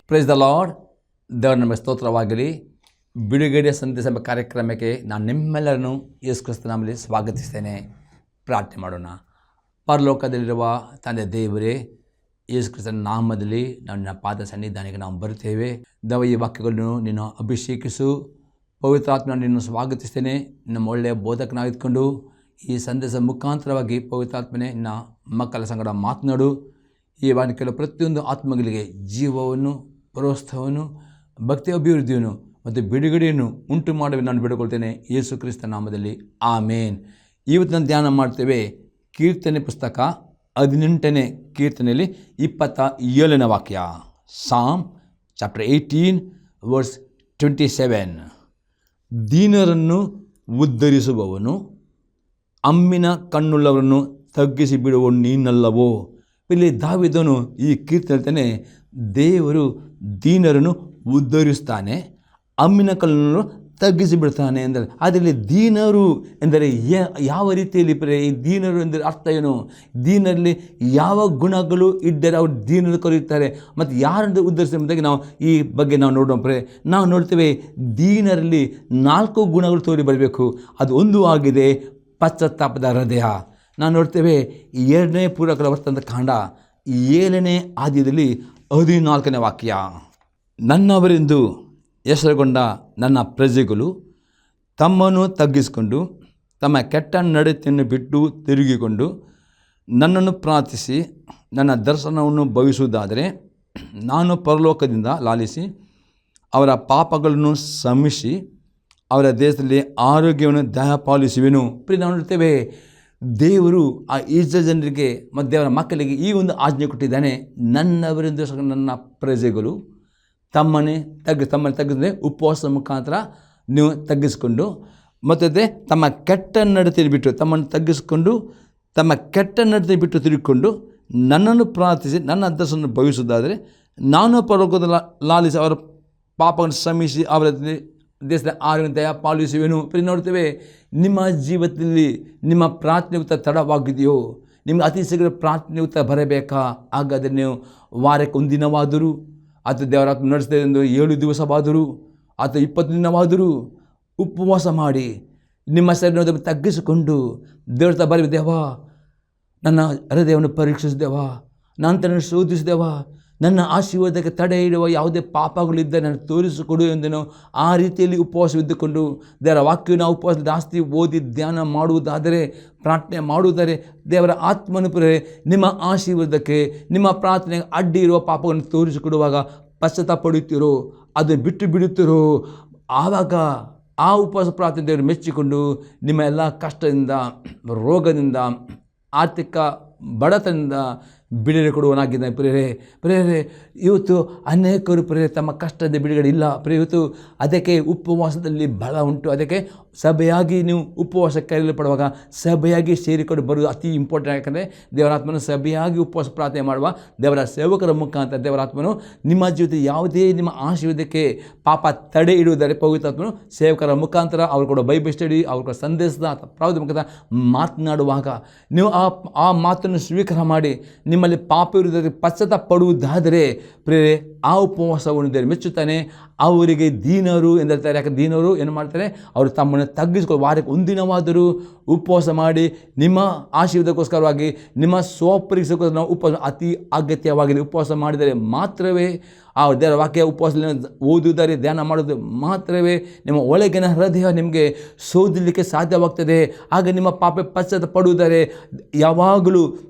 Price the lord. ದೇವರ ನಮ್ಮ ಸ್ತೋತ್ರವಾಗಲಿ. ಬಿಡುಗಡೆ ಸಂದೇಶ ಎಂಬ ಕಾರ್ಯಕ್ರಮಕ್ಕೆ ನಾನು ನಿಮ್ಮೆಲ್ಲರನ್ನು ಯೇಸು ಕ್ರಿಸ್ತನ ನಾಮದಲ್ಲಿ ಸ್ವಾಗತಿಸ್ತೇನೆ. ಪ್ರಾರ್ಥನೆ ಮಾಡೋಣ. ಪರಲೋಕದಲ್ಲಿರುವ ತಂದೆ ದೇವರೇ, ಯೇಸು ಕ್ರಿಸ್ತನ ನಾಮದಲ್ಲಿ ನನ್ನ ಪಾದ ಸನ್ನಿಧಾನಕ್ಕೆ ನಾವು ಬರುತ್ತೇವೆ. ಈ ವಾಕ್ಯಗಳನ್ನು ನೀನು ಅಭಿಷೇಕಿಸು. ಪವಿತ್ರಾತ್ಮ ನಿನ್ನನ್ನು ಸ್ವಾಗತಿಸ್ತೇನೆ. ನಮ್ಮ ಒಳ್ಳೆಯ ಬೋಧಕನಾಗಿದ್ಕೊಂಡು ಈ ಸಂದೇಶ ಮುಖಾಂತರವಾಗಿ ಪವಿತ್ರಾತ್ಮನೇ ನಿನ್ನ ಮಕ್ಕಳ ಸಂಗಡ ಮಾತನಾಡು. ಈ ವಾಕ್ಯಗಳು ಪ್ರತಿಯೊಂದು ಆತ್ಮಗಳಿಗೆ ಜೀವವನ್ನು, ಪ್ರೋತ್ಸಾಹವನ್ನು, ಭಕ್ತಿ ಅಭಿವೃದ್ಧಿಯನ್ನು ಮತ್ತು ಬಿಡುಗಡೆಯನ್ನು ಉಂಟು ಮಾಡುವ ನಾನು ಬಿಡುಕೊಳ್ತೇನೆ ಯೇಸು ಕ್ರಿಸ್ತ ನಾಮದಲ್ಲಿ, ಆಮೇನ್. ಇವತ್ತು ನಾನು ಧ್ಯಾನ ಮಾಡ್ತೇವೆ ಕೀರ್ತನೆ ಪುಸ್ತಕ 18ನೇ ಕೀರ್ತನೆಯಲ್ಲಿ 27ನೇ ವಾಕ್ಯ. ಸಾಮ್ ಚಾಪ್ಟರ್ 18 ವರ್ಸ್ 27. ದೀನರನ್ನು ಉದ್ಧರಿಸುವವನು, ಅಮ್ಮಿನ ಕಣ್ಣುಳ್ಳವರನ್ನು ತಗ್ಗಿಸಿ ಬಿಡುವವನು ನೀನಲ್ಲವೋ. ಇಲ್ಲಿ ದಾವೀದನು ಈ ಕೀರ್ತನೆ ಹೇಳ್ತಾನೆ, ದೇವರು ದೀನರನ್ನು ಉದ್ಧರಿಸ್ತಾನೆ, ಅಮ್ಮಿನ ಕಣ್ಣನ್ನು ತಗ್ಗಿಸಿ ಬಿಡ್ತಾನೆ ಅಂದರೆ. ಅದರಲ್ಲಿ ದೀನರು ಎಂದರೆ ಯಾವ ರೀತಿಯಲ್ಲಿ ಈ ದೀನರು ಎಂದರೆ ಅರ್ಥ ಏನು? ದೀನರಲ್ಲಿ ಯಾವ ಗುಣಗಳು ಇದ್ದರೆ ಅವರು ದೀನರು ಕರೆಯುತ್ತಾರೆ ಮತ್ತು ಯಾರನ್ನು ಉದ್ಧರಿಸಿದಾಗ ನಾವು ಈ ಬಗ್ಗೆ ನಾವು ನೋಡೋಣ. ನಾವು ನೋಡ್ತೇವೆ ದೀನರಲ್ಲಿ 4 ಗುಣಗಳು ತೋರಿ ಬರಬೇಕು. ಅದು ಒಂದು ಆಗಿದೆ ಪಶ್ಚಾತ್ತಾಪದ ಹೃದಯ. ನಾವು ನೋಡ್ತೇವೆ 2ನೇ ಪೂರ್ವಕರ ವರ್ತಂತ ಕಾಂಡ 7ನೇ ಆದ್ಯದಲ್ಲಿ 14ನೇ ವಾಕ್ಯ. ನನ್ನವರೆಂದು ಹೆಸರುಗೊಂಡ ನನ್ನ ಪ್ರಜೆಗಳು ತಮ್ಮನ್ನು ತಗ್ಗಿಸಿಕೊಂಡು ತಮ್ಮ ಕೆಟ್ಟ ನಡತೆಯನ್ನು ಬಿಟ್ಟು ತಿರುಗಿಕೊಂಡು ನನ್ನನ್ನು ಪ್ರಾರ್ಥಿಸಿ ನನ್ನ ದರ್ಶನವನ್ನು ಭವಿಸುವುದಾದರೆ ನಾನು ಪರಲೋಕದಿಂದ ಲಾಲಿಸಿ ಅವರ ಪಾಪಗಳನ್ನು ಕ್ಷಮಿಸಿ ಅವರ ದೇಶದಲ್ಲಿ ಆರೋಗ್ಯವನ್ನು ದಯಪಾಲಿಸುವೆನು. ನಾವು ನೋಡ್ತೇವೆ ದೇವರು ಆ ಇಸ್ರಾಯೇಲ್ ಜನರಿಗೆ ಮತ್ತು ದೇವರ ಮಕ್ಕಳಿಗೆ ಈ ಒಂದು ಆಜ್ಞೆ ಕೊಟ್ಟಿದ್ದಾನೆ. ನನ್ನವರಿಂದ ನನ್ನ ಪ್ರಜೆಗಳು ತಮ್ಮನ್ನೇ ತಗ್ಗಿಸಿದ್ರೆ ಉಪವಾಸ ಮುಖಾಂತರ ನೀವು ತಗ್ಗಿಸಿಕೊಂಡು ಮತ್ತು ತಮ್ಮ ಕೆಟ್ಟ ನಡತೆಯನ್ನು ಬಿಟ್ಟು ತಮ್ಮನ್ನು ತಗ್ಗಿಸಿಕೊಂಡು ತಮ್ಮ ಕೆಟ್ಟ ನಡತೆ ಬಿಟ್ಟು ತಿರುಗಿಕೊಂಡು ನನ್ನನ್ನು ಪ್ರಾರ್ಥಿಸಿ ನನ್ನ ದರ್ಶನವನ್ನು ಭವಿಸುವುದಾದರೆ ನಾನು ಪರಲೋಕದ ಲಾಲಿಸಿ ಅವರ ಪಾಪವನ್ನು ಕ್ಷಮಿಸಿ ಅವರ ದೇಶದ ಆರೋಗ್ಯ ದಯ ಪಾಲಿಸುವೆನು. ನೋಡ್ತೇವೆ ನಿಮ್ಮ ಜೀವಿತದಲ್ಲಿ ನಿಮ್ಮ ಪ್ರಾರ್ಥನೆ ಉತ್ತರ ತಡವಾಗಿದೆಯೋ, ನಿಮಗೆ ಅತಿ ಶೀಘ್ರ ಪ್ರಾರ್ಥನೆ ಉತ್ತರ ಬರಬೇಕಾ? ಹಾಗಾದರೆ ನೀವು ವಾರಕ್ಕೆ 1 ದಿನವಾದರೂ ಅಥವಾ ದೇವರ ನಡೆಸಿದೆ ಎಂದು 7 ದಿವಸವಾದರೂ ಅಥವಾ 20 ದಿನವಾದರೂ ಉಪವಾಸ ಮಾಡಿ ನಿಮ್ಮ ಶರೀರವನ್ನು ತಗ್ಗಿಸಿಕೊಂಡು ದೇವರ ಬರಬೇಕು. ದೇವಾ, ನನ್ನ ಹೃದಯವನ್ನು ಪರೀಕ್ಷಿಸಿದೆವಾ, ನಾನು ಶೋಧಿಸಿದೆವಾ, ನನ್ನ ಆಶೀರ್ವಾದಕ್ಕೆ ತಡೆ ಇಡುವ ಯಾವುದೇ ಪಾಪಗಳಿದ್ದರೆ ನಾನು ತೋರಿಸಿಕೊಡು ಎಂದನು. ಆ ರೀತಿಯಲ್ಲಿ ಉಪವಾಸವಿದ್ದುಕೊಂಡು ದೇವರ ವಾಕ್ಯವನ್ನು ಉಪವಾಸ ಜಾಸ್ತಿ ಓದಿ ಧ್ಯಾನ ಮಾಡುವುದಾದರೆ, ಪ್ರಾರ್ಥನೆ ಮಾಡುವುದಾದರೆ ದೇವರ ಆತ್ಮನು ನಿಮ್ಮ ಆಶೀರ್ವಾದಕ್ಕೆ ನಿಮ್ಮ ಪ್ರಾರ್ಥನೆಗೆ ಅಡ್ಡಿ ಇರುವ ಪಾಪವನ್ನು ತೋರಿಸಿಕೊಡುವಾಗ ಪಶ್ಚಾತ್ತಾಪ ಪಡುತ್ತೀರೋ, ಅದು ಬಿಟ್ಟು ಬಿಡುತ್ತೀರೋ, ಆವಾಗ ಆ ಉಪವಾಸ ಪ್ರಾರ್ಥನೆ ದೇವರು ಮೆಚ್ಚಿಕೊಂಡು ನಿಮ್ಮ ಎಲ್ಲ ಕಷ್ಟದಿಂದ, ರೋಗದಿಂದ, ಆರ್ಥಿಕ ಬಡತನದಿಂದ ಬಿಡುಗಡೆ ಕೊಡುವನಾಗಿದ್ದಾನೆ. ಪ್ರೇರೆ ಇವತ್ತು ಅನೇಕರು ತಮ್ಮ ಕಷ್ಟದ ಬಿಡುಗಡೆ ಇಲ್ಲ. ಇವತ್ತು ಅದಕ್ಕೆ ಉಪವಾಸದಲ್ಲಿ ಬಲ ಉಂಟು. ಅದಕ್ಕೆ ಸಭೆಯಾಗಿ ನೀವು ಉಪವಾಸ ಕರೆಯಲ್ಪಡುವಾಗ ಸಭೆಯಾಗಿ ಸೇರಿಕೊಂಡು ಬರುವುದು ಅತಿ ಇಂಪಾರ್ಟೆಂಟ್. ಯಾಕಂದರೆ ದೇವರಾತ್ಮನು ಸಭೆಯಾಗಿ ಉಪವಾಸ ಪ್ರಾರ್ಥನೆ ಮಾಡುವ ದೇವರ ಸೇವಕರ ಮುಖಾಂತರ ದೇವರಾತ್ಮನು ನಿಮ್ಮ ಜೀವಿತ ಯಾವುದೇ ನಿಮ್ಮ ಆಶೀರ್ವಾದಕ್ಕೆ ಪಾಪ ತಡೆ ಇಡುವುದರೆ ಪವಿತ್ರಾತ್ಮನು ಸೇವಕರ ಮುಖಾಂತರ ಅವರು ಕೂಡ ಬೈಬಲ್ ಸ್ಟಡಿ, ಅವ್ರ ಕೂಡ ಸಂದೇಶದ ಪ್ರಾವದ ಮುಖಾಂತರ ಮಾತನಾಡುವಾಗ ನೀವು ಆ ಮಾತನ್ನು ಸ್ವೀಕಾರ ಮಾಡಿ ನಿಮ್ಮಲ್ಲಿ ಪಾಪ ಇರುವುದಕ್ಕೆ ಪಶ್ಚಾತ್ತಾಪ ಪಡುವುದಾದರೆ ಪ್ರೇರೆ ಆ ಉಪವಾಸವನ್ನು ದೇವರು ಮೆಚ್ಚುತ್ತಾನೆ. ಅವರಿಗೆ ದೀನರು ಎಂದಿರ್ತಾರೆ. ಯಾಕೆ ದೀನರು ಏನು ಮಾಡ್ತಾರೆ? ಅವರು ತಮ್ಮನ್ನು ತಗ್ಗಿಸಿಕೊಂಡು ವಾರಕ್ಕೆ 1 ದಿನವಾದರೂ ಉಪವಾಸ ಮಾಡಿ ನಿಮ್ಮ ಆಶೀರ್ವಾದಕ್ಕೋಸ್ಕರವಾಗಿ ನಿಮ್ಮ ಸ್ವಪರೀಕ್ಷೆಗೋಸ್ಕರ ನಾವು ಉಪವಾಸ ಅತಿ ಅಗತ್ಯವಾಗಿದೆ. ಉಪವಾಸ ಮಾಡಿದರೆ ಮಾತ್ರವೇ ಆ ದೇವರ ವಾಕ್ಯ ಉಪವಾಸದಲ್ಲಿ ಓದುವುದಾರೆ ಧ್ಯಾನ ಮಾಡೋದು ಮಾತ್ರವೇ ನಿಮ್ಮ ಒಳಗಿನ ಹೃದಯ ನಿಮಗೆ ಶೋಧಿಸಲಿಕ್ಕೆ ಸಾಧ್ಯವಾಗ್ತದೆ. ಆಗ ನಿಮ್ಮ ಪಾಪ ಪಶ್ಚಾತ್ತಾಪ ಪಡುವುದಾರೆ ಯಾವಾಗಲೂ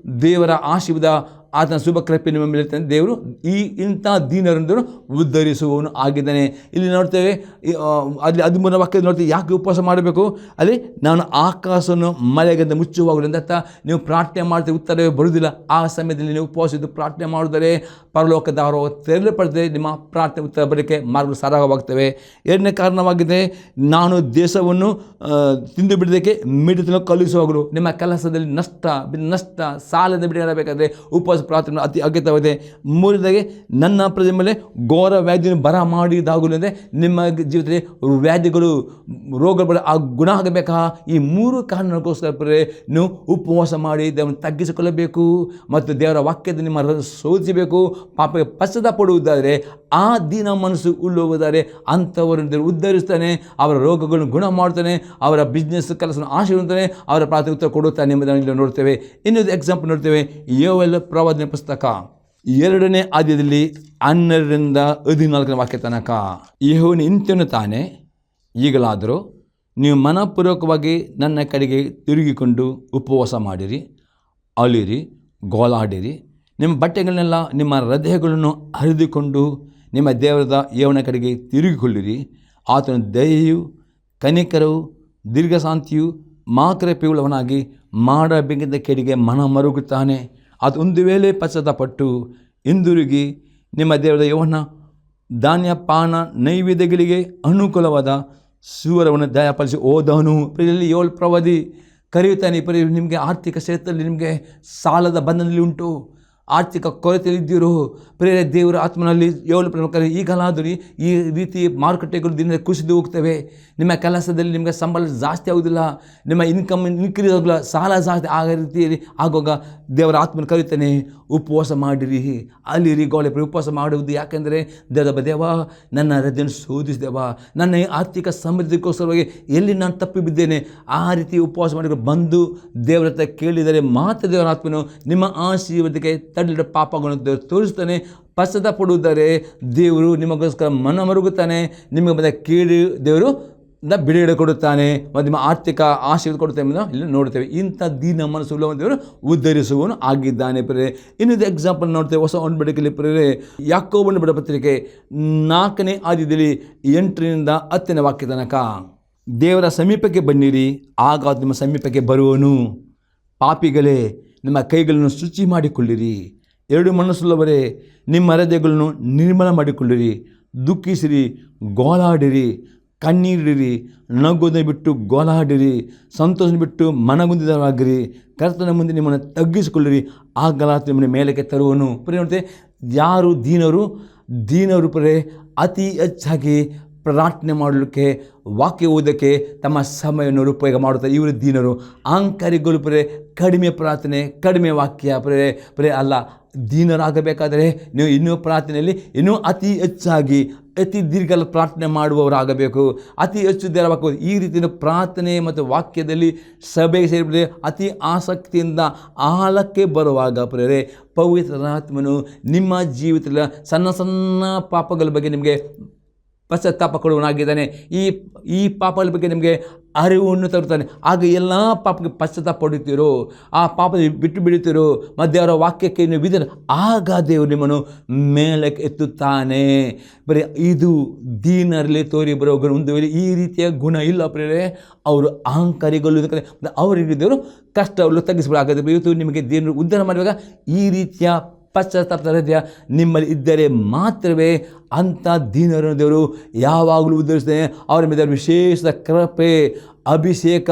ದೇವರ ಆಶೀರ್ವಾದ ಆತನ ಶುಭ ಕೃಪೆ ನಿಮ್ಮ ಮೇಲೆ ಇರ್ತಾನೆ. ದೇವರು ಇಂಥ ದೀನರನ್ನು ಉದ್ಧರಿಸುವವನು ಆಗಿದ್ದಾನೆ. ಇಲ್ಲಿ ನೋಡ್ತೇವೆ ಅಲ್ಲಿ 13ನೇ ವಾಕ್ಯದಲ್ಲಿ ನೋಡ್ತೇವೆ ಯಾಕೆ ಉಪವಾಸ ಮಾಡಬೇಕು. ಅಲ್ಲಿ ನಾನು ಆಕಾಶವನ್ನು ಮಳೆಗಂದ ಮುಚ್ಚುವಾಗಲಿಂದ ನೀವು ಪ್ರಾರ್ಥನೆ ಮಾಡ್ತೇವೆ, ಉತ್ತರವೇ ಬರುವುದಿಲ್ಲ. ಆ ಸಮಯದಲ್ಲಿ ನೀವು ಉಪವಾಸದ್ದು ಪ್ರಾರ್ಥನೆ ಮಾಡಿದರೆ ಪರಲೋಕದವರು ತೆರಳಲ್ಪಡ್ತದೆ. ನಿಮ್ಮ ಪ್ರಾರ್ಥನೆ ಉತ್ತರ ಬರಲಿಕ್ಕೆ ಮಾರ್ಗಗಳು ಸರಾಗವಾಗ್ತವೆ. 2ನೇ ಕಾರಣವಾಗಿದೆ, ನಾನು ದೇಶವನ್ನು ತಿಂದು ಬಿಡೋದಕ್ಕೆ ಮಿಡಿತನ್ನು ಕಲಿಸುವಾಗಲು ನಿಮ್ಮ ಕೆಲಸದಲ್ಲಿ ನಷ್ಟ ಸಾಲದ ಬಿಡುಗಡೆ ಬೇಕಾದರೆ ಉಪವಾಸ ಉಪವಾಸ ಪ್ರಾರ್ಥನೆ ಅತಿ ಅಗತ್ಯವಾಗಿದೆ. ಮೂರನೇದಾಗಿ ನನ್ನ ಪ್ರಜೆ ಮೇಲೆ ಘೋರ ವ್ಯಾಧಿಯನ್ನು ಬರ ಮಾಡಿದಾಗಲೇ ನಿಮ್ಮ ಜೀವಿತದಲ್ಲಿ ವ್ಯಾಧಿಗಳು ರೋಗಗಳು ಗುಣ ಆಗಬೇಕಾ? ಈ 3 ಕಾರಣಕ್ಕೋಸ್ಕರ ನೀವು ಉಪವಾಸ ಮಾಡಿ ದೇವರನ್ನು ತಗ್ಗಿಸಿಕೊಳ್ಳಬೇಕು ಮತ್ತು ದೇವರ ವಾಕ್ಯದ ನಿಮ್ಮ ಶೋಧಿಸಬೇಕು. ಪಾಪಕ್ಕೆ ಪಶ್ಚಾತ್ತಾಪಡುವುದಾದರೆ ಆ ದೀನ ಮನಸ್ಸು ಉಳ್ಳುವುದಾದರೆ ಅಂಥವರನ್ನು ದೇವರು ಉದ್ಧರಿಸ್ತಾನೆ, ಅವರ ರೋಗಗಳನ್ನು ಗುಣ ಮಾಡ್ತಾನೆ, ಅವರ ಬಿಸ್ನೆಸ್ ಕೆಲಸವನ್ನು ಆಶೀರ್ವದಿಸ್ತಾನೆ, ಅವರ ಪ್ರಾರ್ಥನೆ ಉತ್ತರ ಕೊಡುತ್ತಾನೆ ಎಂಬುದನ್ನು ಇಲ್ಲಿ ನೋಡ್ತೇವೆ. ಇನ್ನೊಂದು ಎಕ್ಸಾಂಪಲ್ ನೋಡ್ತೇವೆ. ಯೋವೇಲ್ ಪ್ರವಾದನೆ ಪುಸ್ತಕ 2ನೇ ಅಧ್ಯಾಯದಲ್ಲಿ 12-14 ವಾಕ್ಯ ತನಕ. ಯೆಹೋವನು ಇಂತೆನ್ನುತ್ತಾನೆ, ಈಗಲಾದರೂ ನೀವು ಮನಪೂರ್ವಕವಾಗಿ ನನ್ನ ಕಡೆಗೆ ತಿರುಗಿಕೊಂಡು ಉಪವಾಸ ಮಾಡಿರಿ, ಅಳಿರಿ, ಗೋಳಾಡಿರಿ, ನಿಮ್ಮ ಬಟ್ಟೆಗಳನ್ನೆಲ್ಲ ನಿಮ್ಮ ಹೃದಯಗಳನ್ನು ಹರಿದುಕೊಂಡು ನಿಮ್ಮ ದೇವರಾದ ಯೆಹೋವನ ಕಡೆಗೆ ತಿರುಗಿಕೊಳ್ಳಿರಿ. ಆತನ ದಯೆಯು ಕನಿಕರವು ದೀರ್ಘಶಾಂತಿಯು ಮಾಕೃಪೆಯುಳ್ಳವನಾಗಿ ಮಾಡಬೇಕಿದ್ದ ಕೆಡಿಗೆ ಮನ ಮರುಗುತ್ತಾನೆ. ಅದು ಒಂದು ವೇಳೆ ಪಶ್ಚಾತ್ತಾಪಟ್ಟು ಹಿಂದಿರುಗಿ ನಿಮ್ಮ ದೇವರ ಯೆಹೋವನ ಧಾನ್ಯ ಪಾನ ನೈವೇದ್ಯಗಳಿಗೆ ಅನುಕೂಲವಾದ ಸೂರವನ್ನು ದಯಪಾಲಿಸಿ ಹೋದವನು. ಪ್ರಿಯರಲ್ಲಿ ಯೋಲ್ ಪ್ರವಾದಿ ಕರೆಯುತ್ತಾನೆ, ನಿಮಗೆ ಆರ್ಥಿಕ ಕ್ಷೇತ್ರದಲ್ಲಿ ನಿಮಗೆ ಸಾಲದ ಬಂಧನದಲ್ಲಿ ಉಂಟು, ಆರ್ಥಿಕ ಕೊರತೆಯಲ್ಲಿದ್ದೀರೋ, ಪ್ರೇರೆ ದೇವರ ಆತ್ಮನಲ್ಲಿ ಯೋಲ್ ಈಗಲಾದರೂ ಈ ರೀತಿ ಮಾರುಕಟ್ಟೆಗಳು ದಿನ ಕುಸಿದು ಹೋಗ್ತವೆ. ನಿಮ್ಮ ಕೆಲಸದಲ್ಲಿ ನಿಮಗೆ ಸಂಬಳ ಜಾಸ್ತಿ ಆಗೋದಿಲ್ಲ, ನಿಮ್ಮ ಇನ್ಕಮ್ ಇನ್ಕ್ರೀಸ್ ಆಗೋಲ್ಲ, ಸಾಲ ಜಾಸ್ತಿ ಆಗ ರೀತಿಯಲ್ಲಿ ಆಗುವಾಗ ದೇವರ ಆತ್ಮನ ಕರೀತಾನೆ, ಉಪವಾಸ ಮಾಡಿರಿ, ಅಲ್ಲಿರಿ, ಗೋಳೆ ಉಪವಾಸ ಮಾಡುವುದು. ಯಾಕೆಂದರೆ ದೇವ ನನ್ನ ಹೃದಯವನ್ನು ಶೋಧಿಸಿದೆವ, ನನ್ನ ಆರ್ಥಿಕ ಸಮೃದ್ಧಿಗೋಸ್ಕರವಾಗಿ ಎಲ್ಲಿ ನಾನು ತಪ್ಪಿ ಬಿದ್ದೇನೆ, ಆ ರೀತಿ ಉಪವಾಸ ಮಾಡಿ ಬಂದು ದೇವರ ಹತ್ರ ಕೇಳಿದರೆ ಮಾತ್ರ ದೇವರ ಆತ್ಮನು ನಿಮ್ಮ ಆಶೀರ್ವಾದಕ್ಕೆ ತಡೆದ ಪಾಪಗಳನ್ನು ದೇವರು ತೋರಿಸ್ತಾನೆ. ಪಶ್ಚಾತ್ತಾಪಡುವುದರೆ ದೇವರು ನಿಮಗೋಸ್ಕರ ಮನ ಮರುಗುತ್ತಾನೆ, ನಿಮಗೆ ಬಂದ ಕೇಳಿ ದೇವರು ಬಿಡುಗಡೆ ಕೊಡುತ್ತಾನೆ ಮತ್ತು ನಿಮ್ಮ ಆರ್ಥಿಕ ಆಶೀರ್ವಾದ ಕೊಡುತ್ತೆ ಎಂಬುದನ್ನು ಇಲ್ಲಿ ನೋಡ್ತೇವೆ. ಇಂಥ ದೀನ ಮನಸ್ಸುಳ್ಳವ ದೇವರು ಉದ್ಧರಿಸುವವನು ಆಗಿದ್ದಾನೆ. ಪ್ರೇರೆ ಇನ್ನೊಂದು ಎಕ್ಸಾಂಪಲ್ ನೋಡ್ತೇವೆ ಹೊಸ ಒಡಂಬಡಿಕೆಯಲ್ಲಿ. ಪ್ರೇರೆ ಯಾಕೋಬನ ಬರೆದ ಪತ್ರಿಕೆ 4ನೇ ಅಧ್ಯಾಯದಲ್ಲಿ 8-10 ವಾಕ್ಯ ತನಕ. ದೇವರ ಸಮೀಪಕ್ಕೆ ಬನ್ನಿರಿ, ಆಗ ನಿಮ್ಮ ಸಮೀಪಕ್ಕೆ ಬರುವನು. ಪಾಪಿಗಳೇ, ನಿಮ್ಮ ಕೈಗಳನ್ನು ಶುಚಿ ಮಾಡಿಕೊಳ್ಳಿರಿ. 2 ಮನಸ್ಸುಳ್ಳವರೇ, ನಿಮ್ಮ ಹೃದಯಗಳನ್ನು ನಿರ್ಮಲ ಮಾಡಿಕೊಳ್ಳಿರಿ. ದುಃಖಿಸಿರಿ, ಗೋಳಾಡಿರಿ, ಕಣ್ಣೀರಿಡಿರಿ, ನಗೋದನ್ನು ಬಿಟ್ಟು ಗೋಳಾಡಿರಿ, ಸಂತೋಷ ಬಿಟ್ಟು ಮನಗುಂದಿದರಾಗಿರಿ. ಕರ್ತನ ಮುಂದೆ ನಿಮ್ಮನ್ನು ತಗ್ಗಿಸಿಕೊಳ್ಳಿರಿ, ಆಗಲ ನಿಮ್ಮನ್ನು ಮೇಲಕ್ಕೆ ತರುವನು. ಪ್ರಿಯ ಯಾರು ದೀನರು ಪ್ರಿಯರೇ ಅತಿ ಹೆಚ್ಚಾಗಿ ಪ್ರಾರ್ಥನೆ ಮಾಡಲಿಕ್ಕೆ, ವಾಕ್ಯ ಓದೋಕ್ಕೆ ತಮ್ಮ ಸಮಯವನ್ನು ಉಪಯೋಗ ಮಾಡುತ್ತಾರೆ. ಇವರು ದೀನರು. ಅಹಂಕಾರಿಗಳು ಪ್ರಿಯರೇ ಕಡಿಮೆ ಪ್ರಾರ್ಥನೆ, ಕಡಿಮೆ ವಾಕ್ಯ ಪ್ರಿಯರೇ ಅಲ್ಲ. ದೀನರಾಗಬೇಕಾದರೆ ನೀವು ಇನ್ನೂ ಪ್ರಾರ್ಥನೆಯಲ್ಲಿ ಇನ್ನೂ ಅತಿ ಹೆಚ್ಚಾಗಿ ಅತಿ ದೀರ್ಘ ಪ್ರಾರ್ಥನೆ ಮಾಡುವವರಾಗಬೇಕು, ಅತಿ ಹೆಚ್ಚು ದೇವರಾಗಬೇಕು. ಈ ರೀತಿಯ ಪ್ರಾರ್ಥನೆ ಮತ್ತು ವಾಕ್ಯದಲ್ಲಿ ಸಭೆಗೆ ಸೇರಿಬಿಟ್ಟರೆ ಅತಿ ಆಸಕ್ತಿಯಿಂದ ಆಳಕ್ಕೆ ಬರುವಾಗ ಪ್ರಿಯರೇ ಪವಿತ್ರಾತ್ಮನು ನಿಮ್ಮ ಜೀವಿತದ ಸಣ್ಣ ಸಣ್ಣ ಪಾಪಗಳ ಬಗ್ಗೆ ನಿಮಗೆ ಪಶ್ಚಾತ್ತಾಪ ಕೊಡುವನಾಗಿದ್ದಾನೆ. ಈ ಪಾಪಗಳ ಬಗ್ಗೆ ನಿಮಗೆ ಅರಿವನ್ನು ತರುತ್ತಾನೆ. ಆಗ ಎಲ್ಲ ಪಾಪಕ್ಕೆ ಪಶ್ಚಾತ್ತಾಪ ಪಡುತ್ತೀರೋ, ಆ ಪಾಪ ಬಿಟ್ಟು ಬಿಡುತ್ತೀರೋ, ಮತ್ತು ದೇವರ ವಾಕ್ಯಕ್ಕೆ ನೀವು ಬಿದ್ದರೆ ಆಗ ದೇವರು ನಿಮ್ಮನ್ನು ಮೇಲಕ್ಕೆ ಎತ್ತುತ್ತಾನೆ. ಬರೀ ಇದು ದೀನರಲ್ಲಿ ತೋರಿ ಬರೋ ಒಂದು ವೇಳೆ ಈ ರೀತಿಯ ಗುಣ ಇಲ್ಲ ಪ್ರೇರೆ, ಅವರು ಅಹಂಕಾರಿಗಳು, ಅವರಿಗೆ ದೇವರು ಕಷ್ಟವನ್ನು ತಗ್ಗಿಸಬೇಕಾಗತ್ತೆ. ಇವತ್ತು ನಿಮಗೆ ದೇವರು ಉದ್ಧಾರ ಮಾಡುವಾಗ ಈ ರೀತಿಯ ಪಶ್ಚಾತ್ತಾಪದ ಹೃದಯ ನಿಮ್ಮಲ್ಲಿ ಇದ್ದರೆ ಮಾತ್ರವೇ ಅಂಥ ದೀನರನ್ನು ದೇವರು ಯಾವಾಗಲೂ ಉದ್ಧರಿಸ್ತಾನೆ. ಅವರ ಮೇಲೆ ವಿಶೇಷ ಕೃಪೆ, ಅಭಿಷೇಕ,